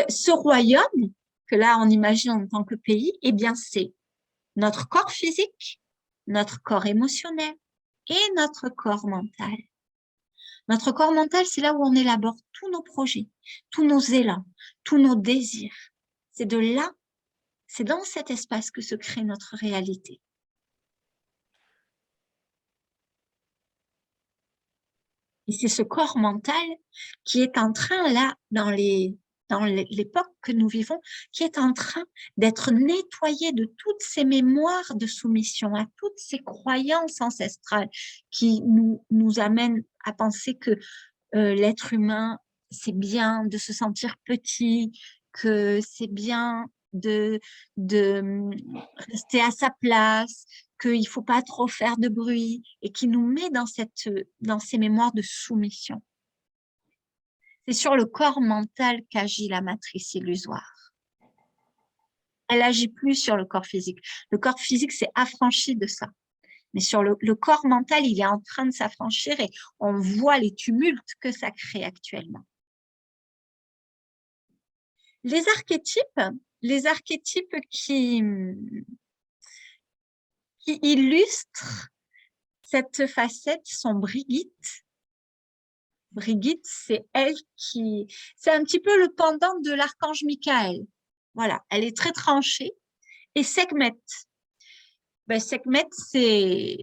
Ce royaume, que là on imagine en tant que pays, eh bien c'est notre corps physique, notre corps émotionnel et notre corps mental. Notre corps mental, c'est là où on élabore tous nos projets, tous nos élans, tous nos désirs. C'est de là, c'est dans cet espace que se crée notre réalité. Et c'est ce corps mental qui est en train, là, dans l'époque que nous vivons, qui est en train d'être nettoyé de toutes ces mémoires de soumission, à toutes ces croyances ancestrales qui nous amènent à penser que l'être humain, c'est bien de se sentir petit, que c'est bien de rester à sa place, qu'il ne faut pas trop faire de bruit et qui nous met dans ces mémoires de soumission. C'est sur le corps mental qu'agit la matrice illusoire. Elle n'agit plus sur le corps physique. Le corps physique s'est affranchi de ça. Mais sur le corps mental, il est en train de s'affranchir et on voit les tumultes que ça crée actuellement. Les archétypes qui illustrent cette facette sont Brigitte. Brigitte, c'est c'est un petit peu le pendant de l'archange Michael. Voilà, elle est très tranchée. Et Sekhmet. Sekhmet, c'est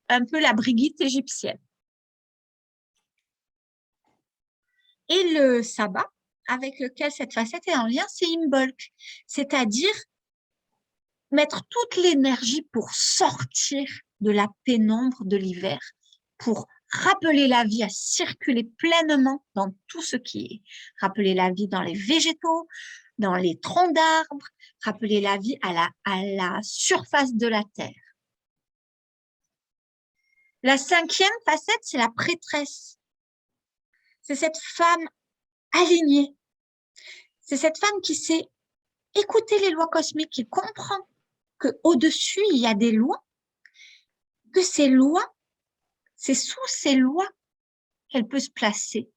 un peu la Brigitte égyptienne. Et le sabbat, avec lequel cette facette est en lien, c'est Imbolc, c'est-à-dire mettre toute l'énergie pour sortir de la pénombre de l'hiver, pour rappeler la vie à circuler pleinement dans tout ce qui est. Rappeler la vie dans les végétaux, dans les troncs d'arbres, rappeler la vie à la surface de la terre. La 5e facette, c'est la prêtresse. C'est cette femme alignée. C'est cette femme qui sait écouter les lois cosmiques, qui comprend qu'au-dessus, il y a des lois, que ces lois, c'est sous ces lois qu'elle peut se placer.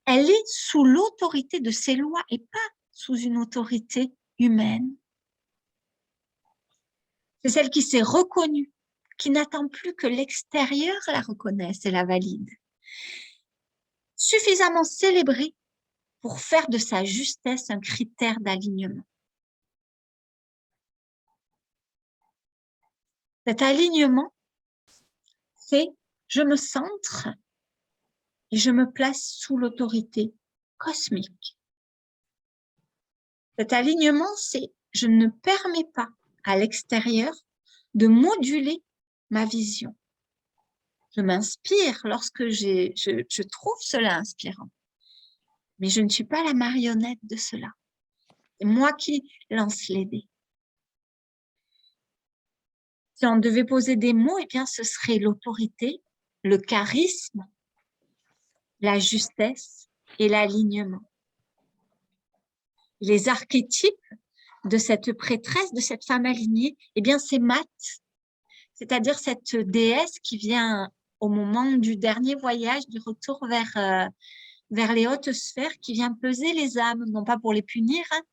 Elle est sous l'autorité de ces lois et pas sous une autorité humaine. C'est celle qui s'est reconnue, qui n'attend plus que l'extérieur la reconnaisse et la valide. Suffisamment célébrée pour faire de sa justesse un critère d'alignement. Cet alignement, c'est je me centre et je me place sous l'autorité cosmique. Cet alignement, c'est je ne permets pas à l'extérieur de moduler ma vision. Je m'inspire lorsque je trouve cela inspirant, mais je ne suis pas la marionnette de cela. C'est moi qui lance les dés. Si on devait poser des mots, eh bien, ce serait l'autorité, le charisme, la justesse et l'alignement. Les archétypes de cette prêtresse, de cette femme alignée, eh bien, c'est Maat, c'est-à-dire cette déesse qui vient au moment du dernier voyage, du retour vers les hautes sphères, qui vient peser les âmes, non pas pour les punir, hein,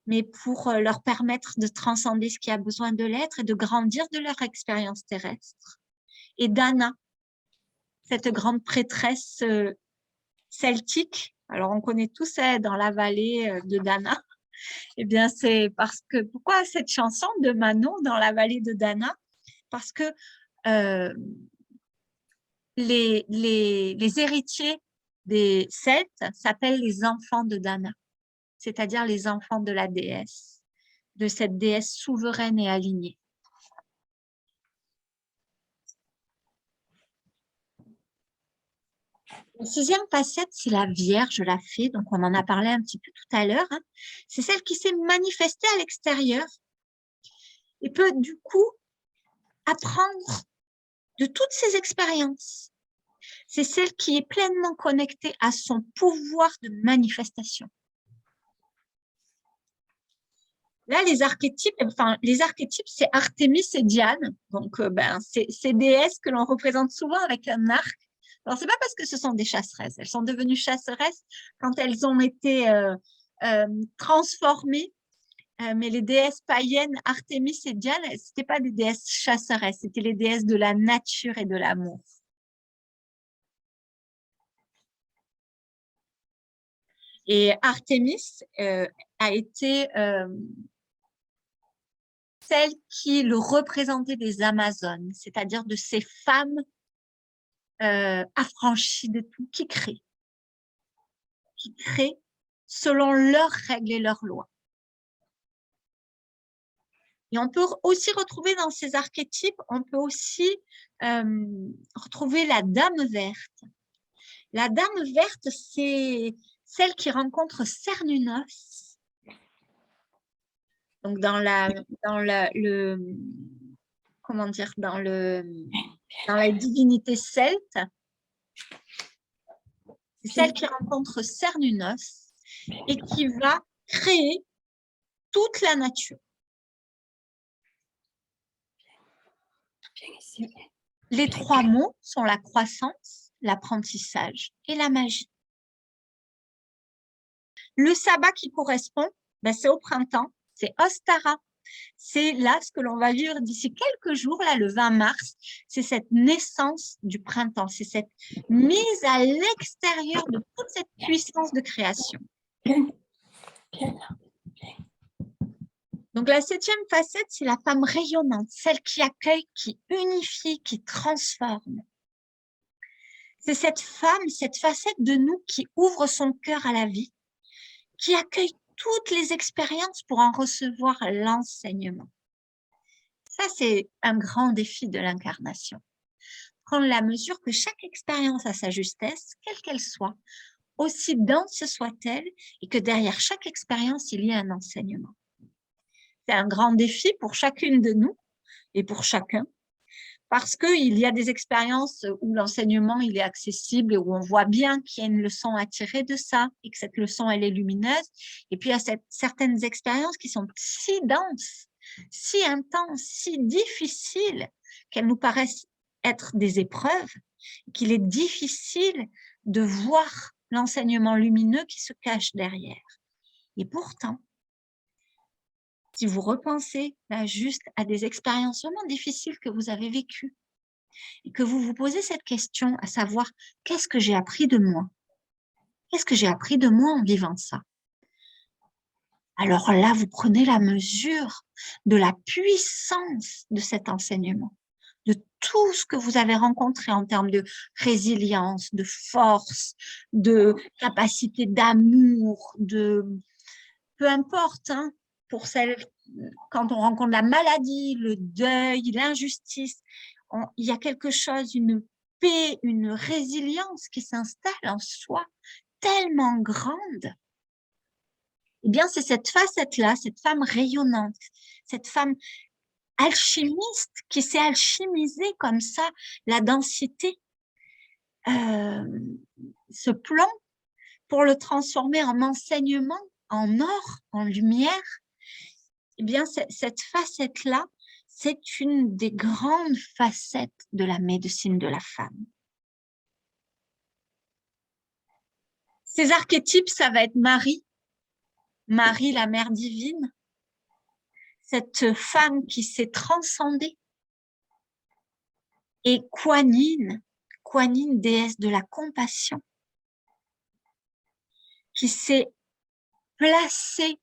mais pour leur permettre de transcender ce qui a besoin de l'être et de grandir de leur expérience terrestre. Et Dana, cette grande prêtresse celtique, alors on connaît tous dans la vallée de Dana, eh bien c'est parce que, pourquoi cette chanson de Manon dans la vallée de Dana? Parce que les héritiers des Celtes s'appellent les enfants de Dana, c'est-à-dire les enfants de la déesse, de cette déesse souveraine et alignée. La sixième facette, c'est la Vierge, la fée, donc on en a parlé un petit peu tout à l'heure. Hein. C'est celle qui s'est manifestée à l'extérieur et peut du coup apprendre de toutes ses expériences. C'est celle qui est pleinement connectée à son pouvoir de manifestation. Là, les archétypes, c'est Artémis et Diane. Donc, ces déesses que l'on représente souvent avec un arc. Alors, c'est pas parce que ce sont des chasseresses. Elles sont devenues chasseresses quand elles ont été transformées. Mais les déesses païennes, Artémis et Diane, c'était pas des déesses chasseresses. C'était les déesses de la nature et de l'amour. Et Artémis a été celle qui le représentait des Amazones, c'est-à-dire de ces femmes affranchies de tout, qui créent selon leurs règles et leurs lois. Et on peut aussi retrouver dans ces archétypes, on peut aussi retrouver la Dame verte. La Dame verte, c'est celle qui rencontre Cernunnos. Donc dans la divinité celte, c'est celle qui rencontre Cernunnos et qui va créer toute la nature. Les trois mots sont la croissance, l'apprentissage et la magie. Le sabbat qui correspond, c'est au printemps, c'est Ostara. C'est là ce que l'on va vivre d'ici quelques jours, là, le 20 mars. C'est cette naissance du printemps, c'est cette mise à l'extérieur de toute cette puissance de création. Donc, la septième facette, c'est la femme rayonnante, celle qui accueille, qui unifie, qui transforme. C'est cette femme, cette facette de nous qui ouvre son cœur à la vie, qui accueille toutes les expériences pour en recevoir l'enseignement. Ça, c'est un grand défi de l'incarnation. Prendre la mesure que chaque expérience a sa justesse, quelle qu'elle soit, aussi dense soit-elle, et que derrière chaque expérience, il y a un enseignement. C'est un grand défi pour chacune de nous et pour chacun, parce qu'il y a des expériences où l'enseignement il est accessible et où on voit bien qu'il y a une leçon à tirer de ça et que cette leçon, elle est lumineuse. Et puis, il y a certaines expériences qui sont si denses, si intenses, si difficiles qu'elles nous paraissent être des épreuves, qu'il est difficile de voir l'enseignement lumineux qui se cache derrière. Et pourtant, si vous repensez là juste à des expériences vraiment difficiles que vous avez vécues et que vous vous posez cette question, à savoir, qu'est-ce que j'ai appris de moi? Qu'est-ce que j'ai appris de moi en vivant ça? Alors là, vous prenez la mesure de la puissance de cet enseignement. de tout ce que vous avez rencontré en termes de résilience, de force, de capacité d'amour, de peu importe, hein, pour celles, quand on rencontre la maladie, le deuil, l'injustice, il y a quelque chose, une paix, une résilience qui s'installe en soi tellement grande. Eh bien, c'est cette facette-là, cette femme rayonnante, cette femme alchimiste qui s'est alchimisée comme ça, la densité, ce plan pour le transformer en enseignement, en or, en lumière. Eh bien, cette facette-là, c'est une des grandes facettes de la médecine de la femme. Ces archétypes, ça va être Marie, Marie, la mère divine, cette femme qui s'est transcendée, et Kuan Yin, déesse de la compassion, qui s'est placée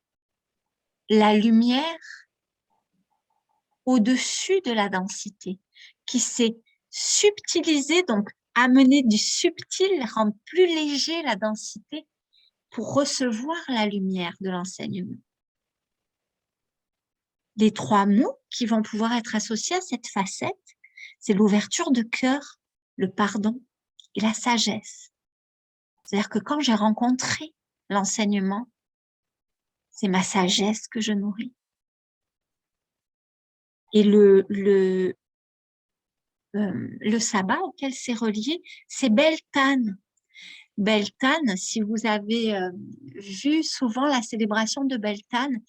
la lumière au-dessus de la densité, qui s'est subtilisée, donc amener du subtil, rendre plus léger la densité pour recevoir la lumière de l'enseignement. Les 3 mots qui vont pouvoir être associés à cette facette, c'est l'ouverture de cœur, le pardon et la sagesse. C'est-à-dire que quand j'ai rencontré l'enseignement, c'est ma sagesse que je nourris. Et le sabbat auquel c'est relié, c'est Beltane. Beltane, si vous avez vu souvent la célébration de Beltane,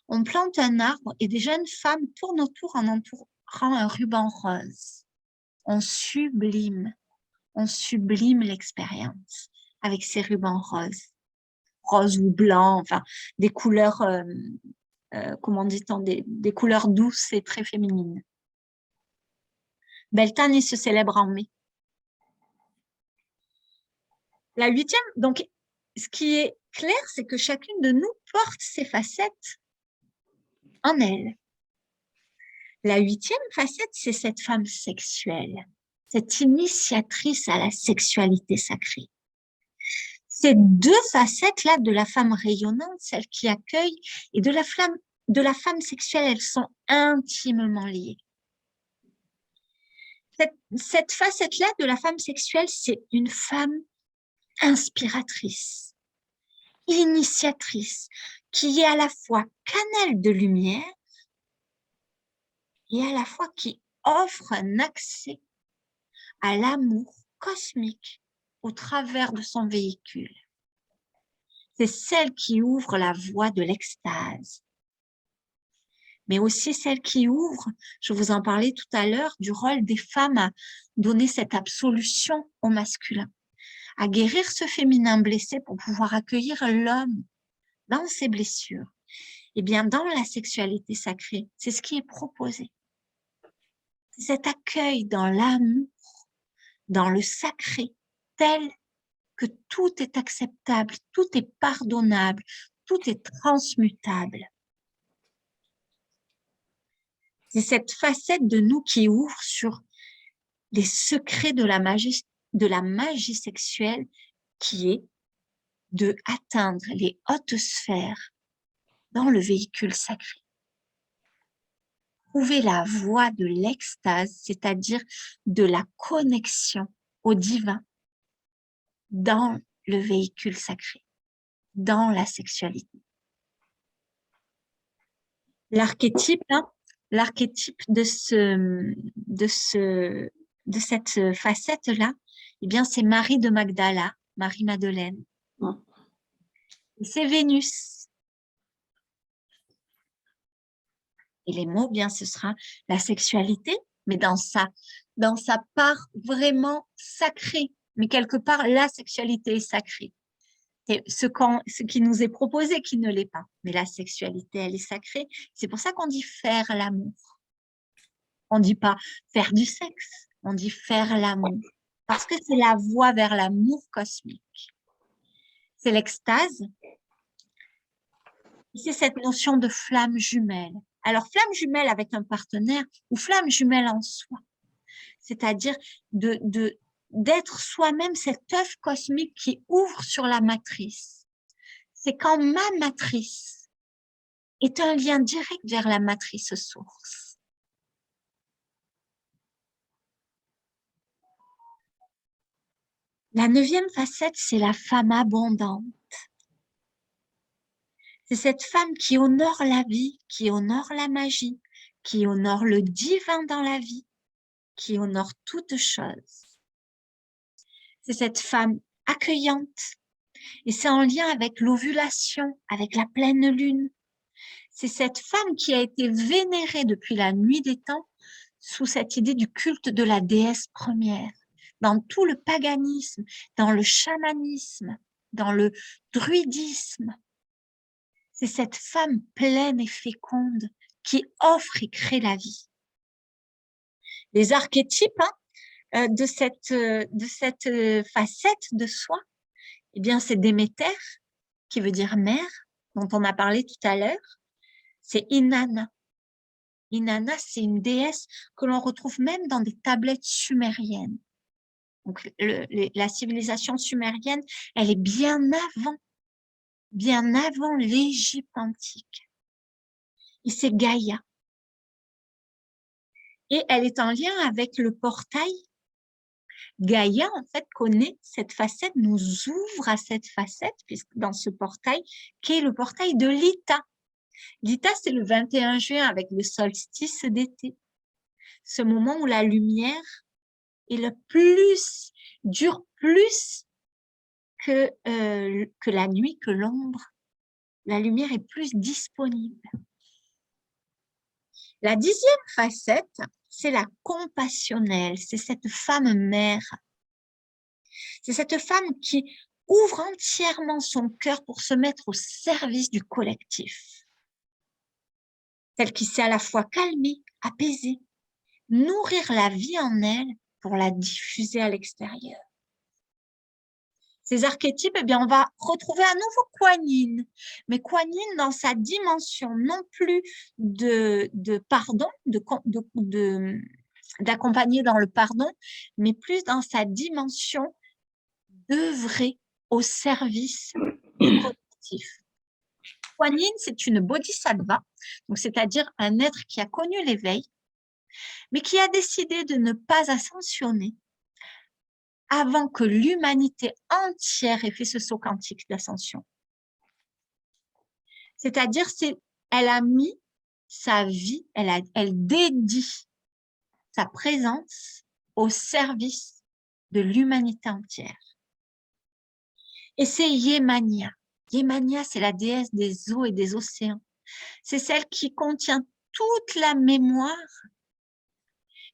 on plante un arbre et des jeunes femmes tournent autour en entourant un ruban rose. On sublime l'expérience avec ces rubans roses, rose ou blanc, enfin des couleurs, comment dit-on, des couleurs douces et très féminines. Beltane, il se célèbre en mai. La 8e, donc, ce qui est clair, c'est que chacune de nous porte ses facettes en elle. La 8e facette, c'est cette femme sexuelle, cette initiatrice à la sexualité sacrée. Ces 2 facettes-là de la femme rayonnante, celle qui accueille, et de la femme sexuelle, elles sont intimement liées. Cette facette-là de la femme sexuelle, c'est une femme inspiratrice, initiatrice, qui est à la fois canal de lumière et à la fois qui offre un accès à l'amour cosmique au travers de son véhicule. C'est celle qui ouvre la voie de l'extase, mais aussi celle qui ouvre, je vous en parlais tout à l'heure, du rôle des femmes à donner cette absolution au masculin, à guérir ce féminin blessé pour pouvoir accueillir l'homme dans ses blessures. Eh bien, dans la sexualité sacrée, c'est ce qui est proposé. C'est cet accueil dans l'amour, dans le sacré, tel que tout est acceptable, tout est pardonnable, tout est transmutable. C'est cette facette de nous qui ouvre sur les secrets de la magie sexuelle, qui est de atteindre les hautes sphères dans le véhicule sacré. Trouver la voie de l'extase, c'est-à-dire de la connexion au divin dans le véhicule sacré, dans la sexualité. L'archétype, hein, de cette facette-là, eh bien, c'est Marie de Magdala, Marie-Madeleine. C'est Vénus. Et les mots, bien, ce sera la sexualité, mais dans sa part vraiment sacrée. Mais quelque part, la sexualité est sacrée. C'est ce qui nous est proposé qui ne l'est pas. Mais la sexualité, elle est sacrée. C'est pour ça qu'on dit faire l'amour. On ne dit pas faire du sexe, on dit faire l'amour. Parce que c'est la voie vers l'amour cosmique. C'est l'extase. C'est cette notion de flamme jumelle. Alors, flamme jumelle avec un partenaire ou flamme jumelle en soi. c'est-à-dire d'être soi-même cet œuf cosmique qui ouvre sur la matrice. C'est quand ma matrice est un lien direct vers la matrice source. La 9e facette, c'est la femme abondante. C'est cette femme qui honore la vie, qui honore la magie, qui honore le divin dans la vie, qui honore toute chose. C'est cette femme accueillante. Et c'est en lien avec l'ovulation, avec la pleine lune. C'est cette femme qui a été vénérée depuis la nuit des temps sous cette idée du culte de la déesse première. Dans tout le paganisme, dans le chamanisme, dans le druidisme. C'est cette femme pleine et féconde qui offre et crée la vie. Les archétypes de cette facette de soi, eh bien, c'est Déméter, qui veut dire mère, dont on a parlé tout à l'heure. C'est Inanna. Inanna, c'est une déesse que l'on retrouve même dans des tablettes sumériennes. Donc, la civilisation sumérienne, elle est bien avant l'Égypte antique. Et c'est Gaïa. Et elle est en lien avec le portail. Gaïa, en fait, connaît cette facette, nous ouvre à cette facette, puisque dans ce portail, qui est le portail de l'Ita. L'Ita, c'est le 21 juin avec le solstice d'été. Ce moment où la lumière est dure plus que la nuit, que l'ombre. La lumière est plus disponible. La 10e facette, c'est la compassionnelle. C'est cette femme mère. C'est cette femme qui ouvre entièrement son cœur pour se mettre au service du collectif. Celle qui sait à la fois calmer, apaiser, nourrir la vie en elle pour la diffuser à l'extérieur. Ces archétypes, eh bien, on va retrouver à nouveau Kuan Yin, mais Kuan Yin dans sa dimension non plus de pardon, d'accompagner dans le pardon, mais plus dans sa dimension d'œuvrer au service du collectif. Kuan Yin, c'est une bodhisattva, donc c'est-à-dire un être qui a connu l'éveil, mais qui a décidé de ne pas ascensionner avant que l'humanité entière ait fait ce saut quantique d'ascension. C'est-à-dire, elle a mis sa vie, elle dédie sa présence au service de l'humanité entière. Et c'est Yemania. Yemania, c'est la déesse des eaux et des océans. C'est celle qui contient toute la mémoire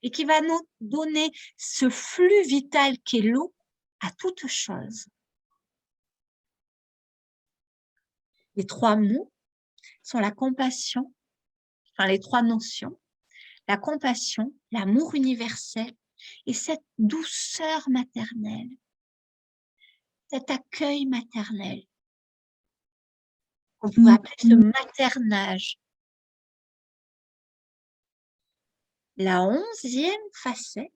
et qui va nous donner ce flux vital qu'est l'eau à toute chose. Les 3 mots sont la compassion, enfin les 3 notions, la compassion, l'amour universel et cette douceur maternelle, cet accueil maternel, qu'on pourrait appeler ce maternage. La 11e facette,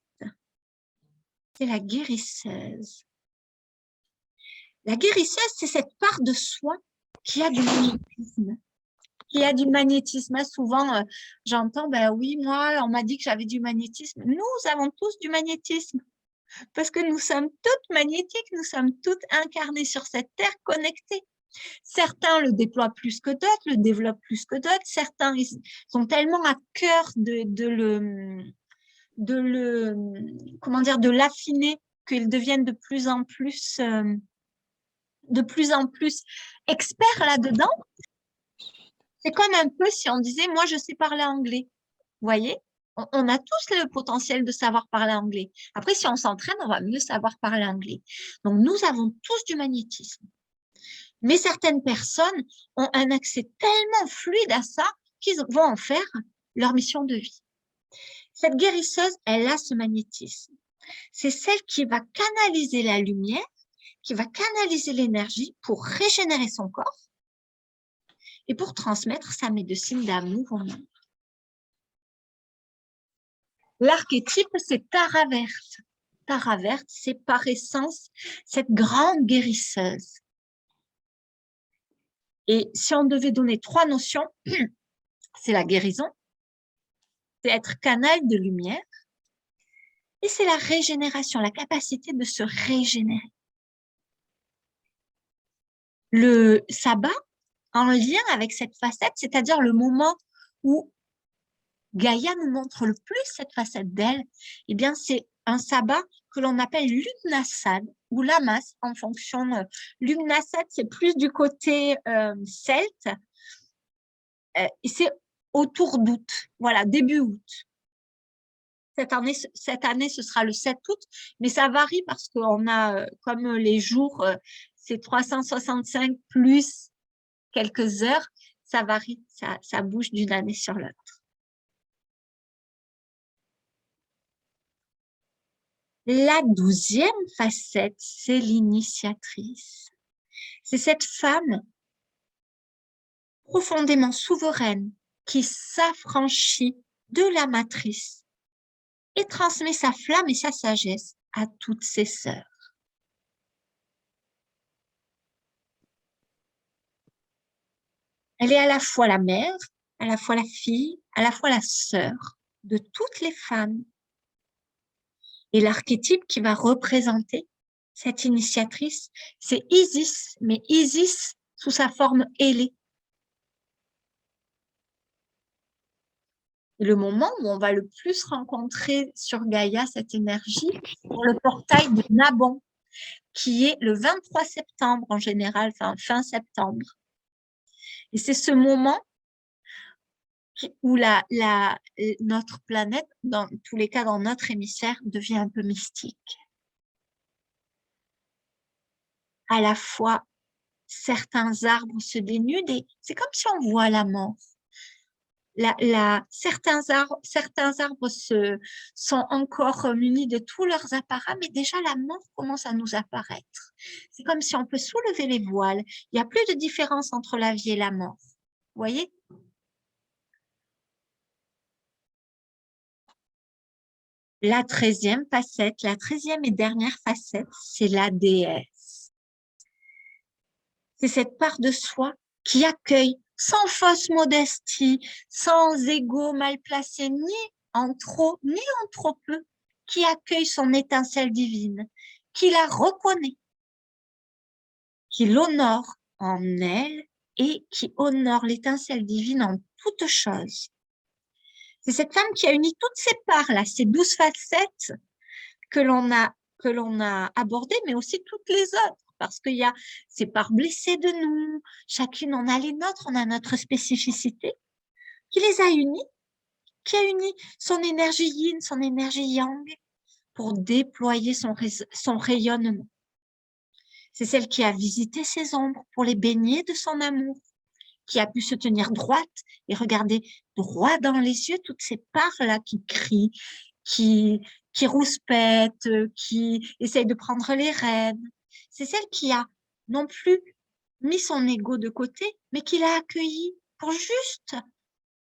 c'est la guérisseuse. La guérisseuse, c'est cette part de soi qui a du magnétisme. Qui a du magnétisme. Souvent, j'entends, ben oui, moi, on m'a dit que j'avais du magnétisme. Nous avons tous du magnétisme. Parce que nous sommes toutes magnétiques, nous sommes toutes incarnées sur cette terre, connectées. Certains le déploient plus que d'autres, le développent plus que d'autres. Certains ils sont tellement à cœur de l'affiner qu'ils deviennent de plus en plus experts là-dedans. C'est comme un peu si on disait, moi, je sais parler anglais. Vous voyez, on a tous le potentiel de savoir parler anglais. Après, si on s'entraîne, on va mieux savoir parler anglais. Donc, nous avons tous du magnétisme. Mais certaines personnes ont un accès tellement fluide à ça qu'ils vont en faire leur mission de vie. Cette guérisseuse, elle a ce magnétisme. C'est celle qui va canaliser la lumière, qui va canaliser l'énergie pour régénérer son corps et pour transmettre sa médecine d'amour au monde. L'archétype, c'est Tara verte. Tara verte, c'est par essence cette grande guérisseuse. Et si on devait donner 3 notions, c'est la guérison, c'est être canal de lumière, et c'est la régénération, la capacité de se régénérer. Le sabbat, en lien avec cette facette, c'est-à-dire le moment où Gaïa nous montre le plus cette facette d'elle, eh bien, c'est un sabbat que l'on appelle l'Ugnasad ou l'Amas en fonction. L'Ugnasad, c'est plus du côté celte et c'est autour d'août, voilà, début août. Cette année, ce sera le 7 août, mais ça varie parce qu'on a, comme les jours, c'est 365 plus quelques heures, ça varie, ça bouge d'une année sur l'autre. La 12e facette, c'est l'initiatrice. C'est cette femme profondément souveraine qui s'affranchit de la matrice et transmet sa flamme et sa sagesse à toutes ses sœurs. Elle est à la fois la mère, à la fois la fille, à la fois la sœur de toutes les femmes. Et l'archétype qui va représenter cette initiatrice, c'est Isis, mais Isis sous sa forme ailée. Et le moment où on va le plus rencontrer sur Gaïa cette énergie, c'est pour le portail de Nabon, qui est le 23 septembre en général, enfin fin septembre. Et c'est ce moment où notre planète, dans tous les cas dans notre hémisphère, devient un peu mystique. À la fois, certains arbres se dénudent et c'est comme si on voit la mort. Certains arbres sont encore munis de tous leurs apparats, mais déjà la mort commence à nous apparaître. C'est comme si on peut soulever les voiles. Il n'y a plus de différence entre la vie et la mort. Vous voyez? La 13e facette, la 13e et dernière facette, c'est la déesse. C'est cette part de soi qui accueille sans fausse modestie, sans ego mal placé, ni en trop, ni en trop peu, qui accueille son étincelle divine, qui la reconnaît, qui l'honore en elle et qui honore l'étincelle divine en toutes choses. C'est cette femme qui a uni toutes ces parts-là, ces 12 facettes que l'on a abordées, mais aussi toutes les autres. Parce qu'il y a ces parts blessées de nous, chacune en a les nôtres, on a notre spécificité, qui les a unies, qui a uni son énergie yin, son énergie yang, pour déployer son rayonnement. C'est celle qui a visité ses ombres pour les baigner de son amour, qui a pu se tenir droite et regarder droit dans les yeux toutes ces parts-là qui crient, qui rouspètent, qui essayent de prendre les rênes. C'est celle qui a non plus mis son ego de côté, mais qui l'a accueilli pour juste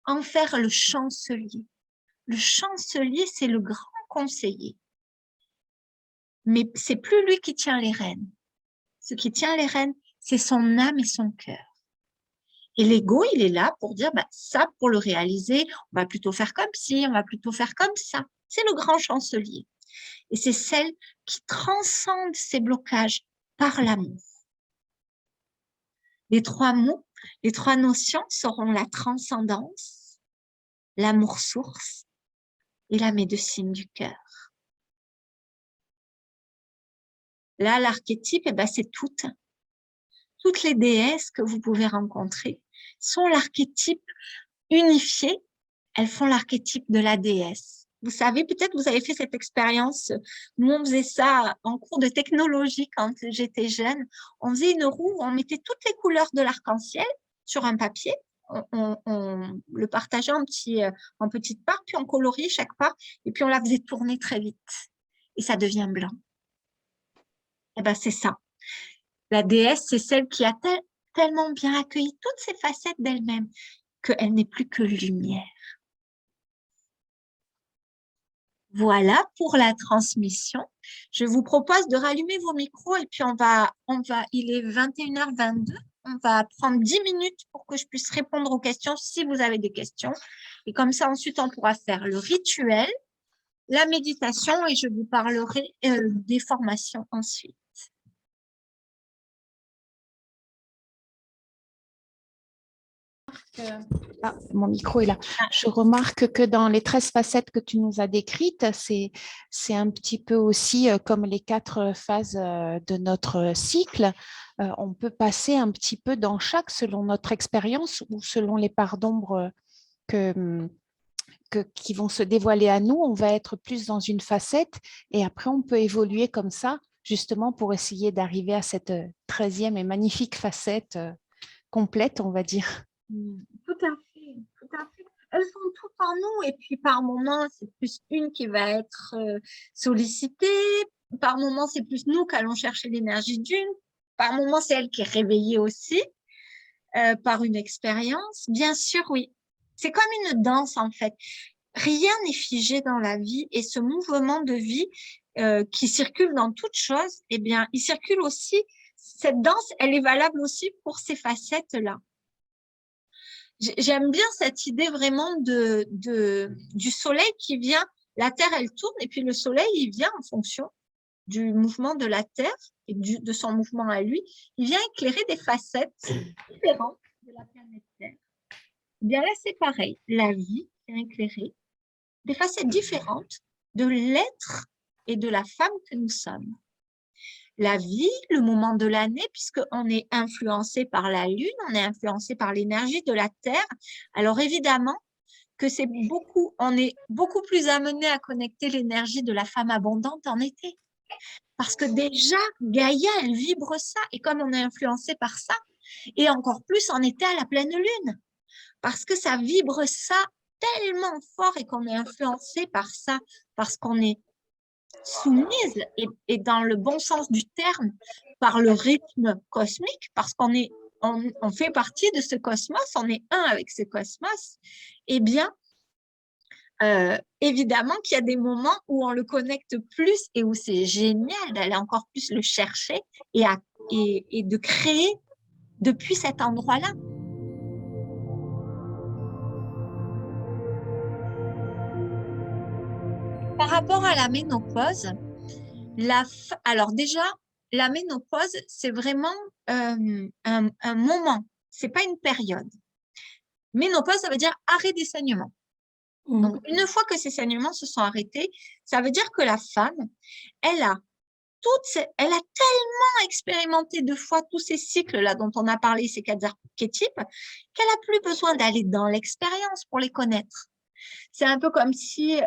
en faire le chancelier. Le chancelier, c'est le grand conseiller. Mais c'est plus lui qui tient les rênes. Ce qui tient les rênes, c'est son âme et son cœur. Et l'ego, il est là pour dire, bah, ça, pour le réaliser, on va plutôt faire comme ci, on va plutôt faire comme ça. C'est le grand chancelier. Et c'est celle qui transcende ces blocages par l'amour. Les 3 mots, les 3 notions seront la transcendance, l'amour source et la médecine du cœur. Là, l'archétype, eh ben, c'est toutes les déesses que vous pouvez rencontrer sont l'archétype unifié. Elles font l'archétype de la déesse. Vous savez, peut-être vous avez fait cette expérience. Nous, on faisait ça en cours de technologie quand j'étais jeune. On faisait une roue où on mettait toutes les couleurs de l'arc-en-ciel sur un papier. On le partageait en petites parts, puis on coloriait chaque part, et puis on la faisait tourner très vite. Et ça devient blanc. Eh ben, c'est ça. La déesse, c'est celle qui a tellement bien accueilli toutes ces facettes d'elle-même qu'elle n'est plus que lumière. Voilà pour la transmission. Je vous propose de rallumer vos micros et puis il est 21h22. On va prendre 10 minutes pour que je puisse répondre aux questions si vous avez des questions. Et comme ça, ensuite, on pourra faire le rituel, la méditation et je vous parlerai des formations ensuite. Ah, mon micro est là. Je remarque que dans les 13 facettes que tu nous as décrites, c'est un petit peu aussi comme les 4 phases de notre cycle. On peut passer un petit peu dans chaque selon notre expérience ou selon les parts d'ombre qui vont se dévoiler à nous. On va être plus dans une facette et après on peut évoluer comme ça, justement pour essayer d'arriver à cette 13e et magnifique facette complète, on va dire. Tout à fait, tout à fait. Elles sont toutes en nous et puis par moments, c'est plus une qui va être sollicitée. Par moments, c'est plus nous qui allons chercher l'énergie d'une. Par moments, c'est elle qui est réveillée aussi par une expérience. Bien sûr, oui. C'est comme une danse en fait. Rien n'est figé dans la vie et ce mouvement de vie qui circule dans toute chose, eh bien, il circule aussi. Cette danse, elle est valable aussi pour ces facettes-là. J'aime bien cette idée vraiment du soleil qui vient, la Terre, elle tourne, et puis le soleil, il vient en fonction du mouvement de la Terre et de son mouvement à lui, il vient éclairer des facettes différentes de la planète Terre. Eh bien là, c'est pareil, la vie vient éclairer des facettes différentes de l'être et de la femme que nous sommes. La vie, le moment de l'année, puisqu'on est influencé par la Lune, on est influencé par l'énergie de la Terre. Alors évidemment que on est beaucoup plus amené à connecter l'énergie de la femme abondante en été. Parce que déjà, Gaïa, elle vibre ça. Et comme on est influencé par ça, et encore plus en été à la pleine lune, parce que ça vibre ça tellement fort et qu'on est influencé par ça, parce qu'on est soumise et dans le bon sens du terme par le rythme cosmique, parce on fait partie de ce cosmos, on est un avec ce cosmos, eh bien, évidemment qu'il y a des moments où on le connecte plus et où c'est génial d'aller encore plus le chercher et de créer depuis cet endroit-là. Par rapport à la ménopause, alors déjà, la ménopause, c'est vraiment un moment, c'est pas une période. Ménopause, ça veut dire arrêt des saignements. Donc, une fois que ces saignements se sont arrêtés, ça veut dire que la femme, elle a tellement expérimenté de fois tous ces cycles-là dont on a parlé, ces 4 archétypes, qu'elle n'a plus besoin d'aller dans l'expérience pour les connaître. C'est un peu comme si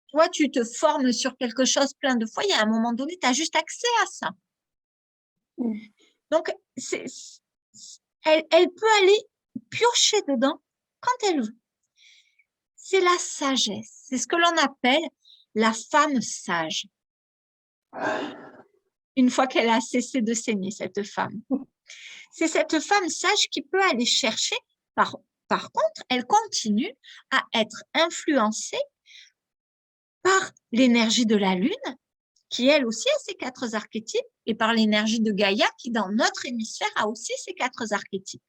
toi, tu te formes sur quelque chose plein de fois, il y a un moment donné, tu as juste accès à ça. Donc, elle peut aller piocher dedans quand elle veut. C'est la sagesse. C'est ce que l'on appelle la femme sage. Une fois qu'elle a cessé de saigner, cette femme. C'est cette femme sage qui peut aller chercher. Par contre, elle continue à être influencée par l'énergie de la Lune, qui elle aussi a ses 4 archétypes, et par l'énergie de Gaïa, qui dans notre hémisphère a aussi ses 4 archétypes.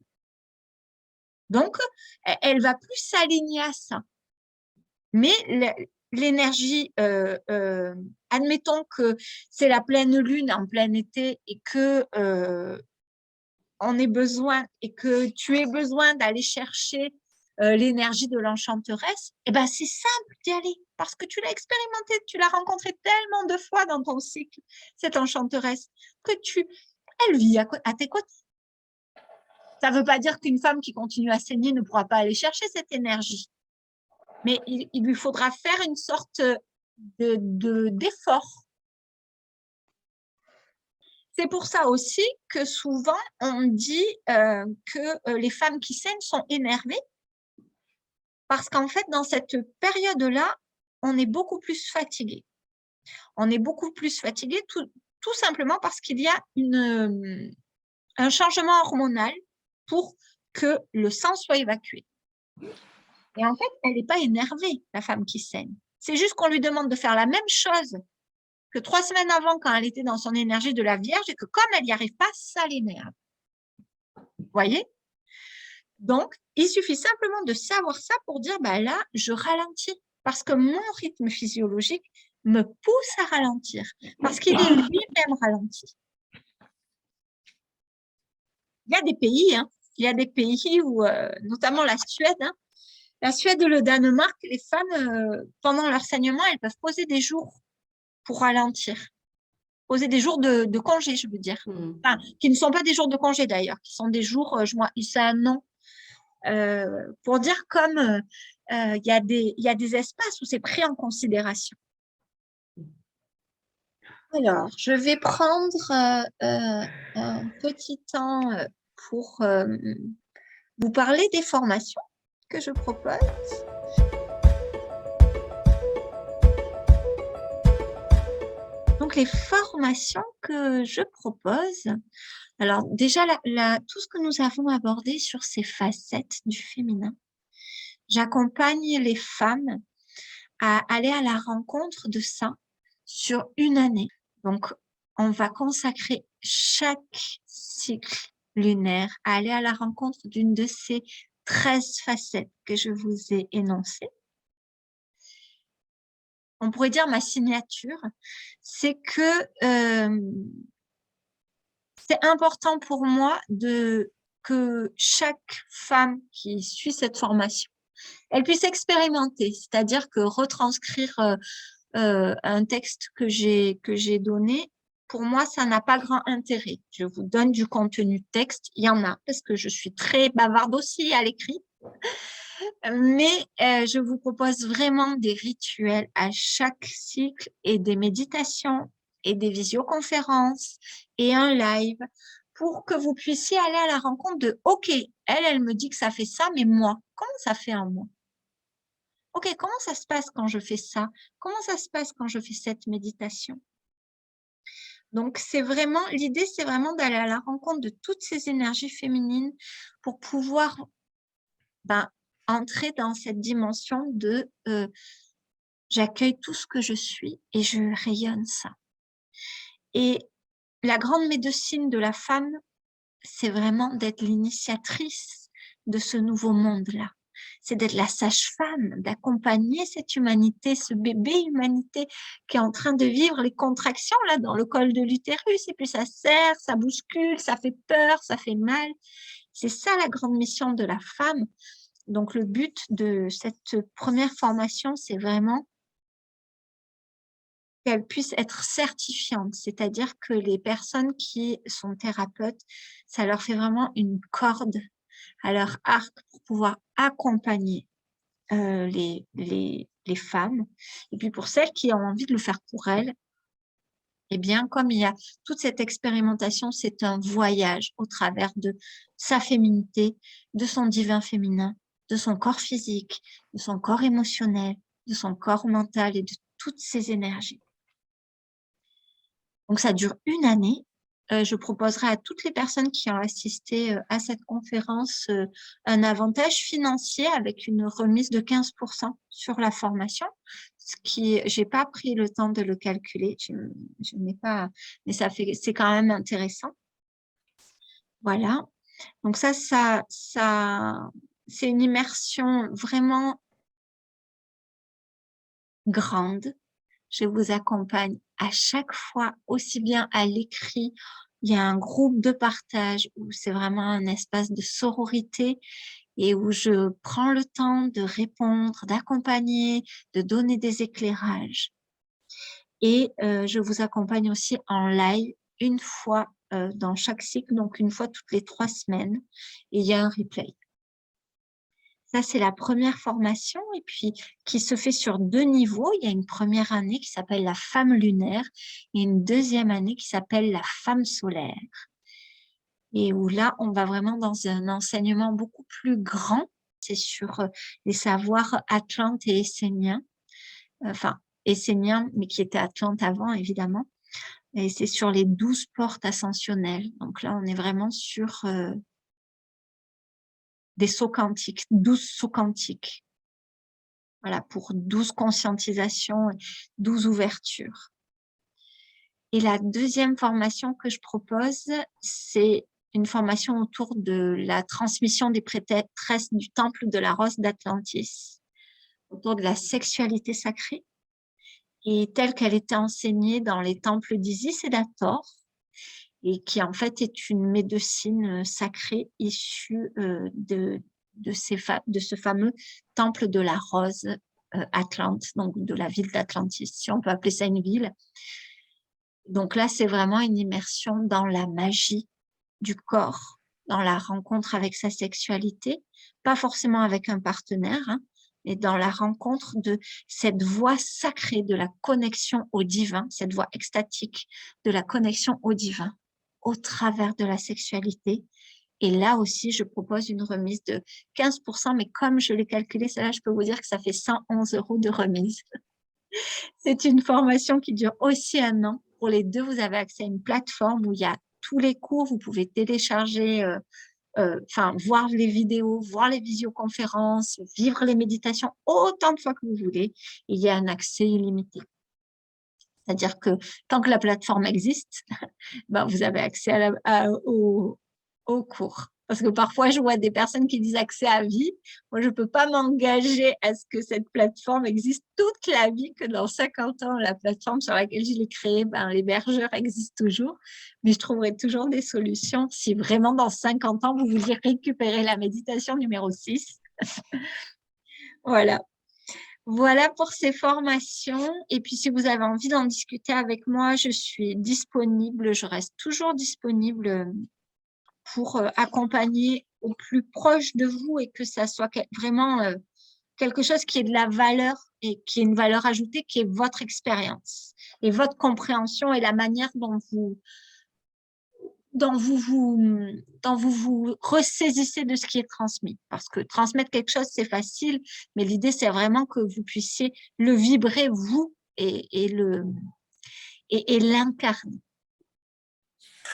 Donc, elle va plus s'aligner à ça. Mais l'énergie, admettons que c'est la pleine lune en plein été et que on ait besoin et que tu aies besoin d'aller chercher l'énergie de l'enchanteresse, eh ben c'est simple d'y aller parce que tu l'as expérimenté, tu l'as rencontrée tellement de fois dans ton cycle, cette enchanteresse, que elle vit à tes côtés. Ça ne veut pas dire qu'une femme qui continue à saigner ne pourra pas aller chercher cette énergie. Mais il lui faudra faire une sorte d'effort. C'est pour ça aussi que souvent, on dit que les femmes qui saignent sont énervées parce qu'en fait, dans cette période-là, on est beaucoup plus fatigué. On est beaucoup plus fatigué tout simplement parce qu'il y a un changement hormonal pour que le sang soit évacué. Et en fait, elle n'est pas énervée, la femme qui saigne. C'est juste qu'on lui demande de faire la même chose que 3 semaines avant quand elle était dans son énergie de la Vierge et que comme elle n'y arrive pas, ça l'énerve. Vous voyez? Donc, il suffit simplement de savoir ça pour dire, bah là, je ralentis parce que mon rythme physiologique me pousse à ralentir parce qu'il est lui-même ralenti. Il y a des pays, hein, il y a des pays où, notamment la Suède, hein, la Suède et le Danemark, les femmes, pendant leur saignement, elles peuvent poser des jours pour ralentir. Poser des jours de congé, je veux dire. Enfin, qui ne sont pas des jours de congé d'ailleurs, qui sont des jours, c'est un nom, pour dire comme il y a des espaces où c'est pris en considération. Alors, je vais prendre un petit temps pour vous parler des formations que je propose. Donc, les formations que je propose, alors déjà, tout ce que nous avons abordé sur ces facettes du féminin, j'accompagne les femmes à aller à la rencontre de ça sur une année. Donc, on va consacrer chaque cycle lunaire à aller à la rencontre d'une de ces 13 facettes que je vous ai énoncées. On pourrait dire ma signature, c'est que c'est important pour moi que chaque femme qui suit cette formation, elle puisse expérimenter, c'est-à-dire que retranscrire un texte que j'ai donné, pour moi, ça n'a pas grand intérêt. Je vous donne du contenu de texte, il y en a, parce que je suis très bavarde aussi à l'écrit, mais je vous propose vraiment des rituels à chaque cycle et des méditations et des visioconférences et un live pour que vous puissiez aller à la rencontre de « Ok, elle me dit que ça fait ça, mais moi, comment ça fait en moi? Ok, comment ça se passe quand je fais ça? Comment ça se passe quand je fais cette méditation? » Donc, l'idée, c'est vraiment d'aller à la rencontre de toutes ces énergies féminines pour pouvoir entrer dans cette dimension de j'accueille tout ce que je suis et je rayonne ça. Et la grande médecine de la femme, c'est vraiment d'être l'initiatrice de ce nouveau monde-là. C'est d'être la sage-femme, d'accompagner cette humanité, ce bébé humanité qui est en train de vivre les contractions là dans le col de l'utérus, et puis ça serre, ça bouscule, ça fait peur, ça fait mal. C'est ça la grande mission de la femme. Donc le but de cette première formation, c'est vraiment qu'elle puisse être certifiante, c'est-à-dire que les personnes qui sont thérapeutes, ça leur fait vraiment une corde à leur arc pour pouvoir accompagner les femmes. Et puis pour celles qui ont envie de le faire pour elles, eh bien, comme il y a toute cette expérimentation, c'est un voyage au travers de sa féminité, de son divin féminin, de son corps physique, de son corps émotionnel, de son corps mental et de toutes ses énergies. Donc, ça dure une année. Je proposerai à toutes les personnes qui ont assisté à cette conférence un avantage financier avec une remise de 15% sur la formation, ce qui, j'ai pas pris le temps de le calculer, je n'ai pas, mais c'est quand même intéressant. Voilà. Donc ça, c'est une immersion vraiment grande. Je vous accompagne à chaque fois, aussi bien à l'écrit. Il y a un groupe de partage où c'est vraiment un espace de sororité et où je prends le temps de répondre, d'accompagner, de donner des éclairages. Et je vous accompagne aussi en live une fois dans chaque cycle, donc une fois toutes les 3 semaines. Et il y a un replay. Ça, c'est la première formation et puis qui se fait sur 2 niveaux. Il y a une première année qui s'appelle la femme lunaire et une deuxième année qui s'appelle la femme solaire. Et où là, on va vraiment dans un enseignement beaucoup plus grand. C'est sur les savoirs atlantes et esséniens. Enfin, esséniens, mais qui étaient atlantes avant, évidemment. Et c'est sur les 12 portes ascensionnelles. Donc là, on est vraiment sur des sauts quantiques, 12 sauts quantiques. Voilà, pour 12 conscientisations, 12 ouvertures. Et la deuxième formation que je propose, c'est une formation autour de la transmission des prêtresses du temple de la Rose d'Atlantis, autour de la sexualité sacrée, et telle qu'elle était enseignée dans les temples d'Isis et d'Hathor, et qui en fait est une médecine sacrée issue de ce fameux temple de la Rose Atlante, donc de la ville d'Atlantis, si on peut appeler ça une ville. Donc là, c'est vraiment une immersion dans la magie du corps, dans la rencontre avec sa sexualité, pas forcément avec un partenaire, hein, mais dans la rencontre de cette voie sacrée de la connexion au divin, cette voie extatique de la connexion au divin, au travers de la sexualité. Et là aussi, je propose une remise de 15%, mais comme je l'ai calculé, celle-là, je peux vous dire que ça fait 111 € de remise. C'est une formation qui dure aussi 1 an. Pour les deux, vous avez accès à une plateforme où il y a tous les cours. Vous pouvez télécharger, voir les vidéos, voir les visioconférences, vivre les méditations autant de fois que vous voulez. Et il y a un accès illimité. C'est-à-dire que tant que la plateforme existe, vous avez accès au cours. Parce que parfois, je vois des personnes qui disent accès à vie. Moi, je ne peux pas m'engager à ce que cette plateforme existe toute la vie, que dans 50 ans, la plateforme sur laquelle je l'ai créée, l'hébergeur existe toujours. Mais je trouverai toujours des solutions si vraiment dans 50 ans, vous vouliez récupérer la méditation numéro 6. Voilà. Voilà pour ces formations. Et puis, si vous avez envie d'en discuter avec moi, je suis disponible. Je reste toujours disponible pour accompagner au plus proche de vous et que ça soit vraiment quelque chose qui ait de la valeur et qui ait une valeur ajoutée, qui est votre expérience et votre compréhension et la manière dont vous ressaisissez de ce qui est transmis. Parce que transmettre quelque chose, c'est facile, mais l'idée, c'est vraiment que vous puissiez le vibrer, vous, et l'incarner.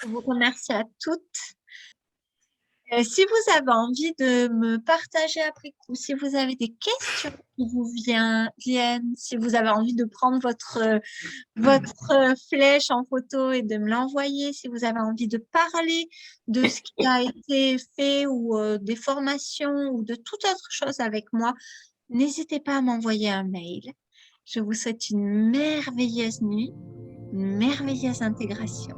Je vous remercie à toutes. Si vous avez envie de me partager après coup, si vous avez des questions qui vous viennent, si vous avez envie de prendre votre flèche en photo et de me l'envoyer, si vous avez envie de parler de ce qui a été fait ou des formations ou de toute autre chose avec moi, n'hésitez pas à m'envoyer un mail. Je vous souhaite une merveilleuse nuit, une merveilleuse intégration.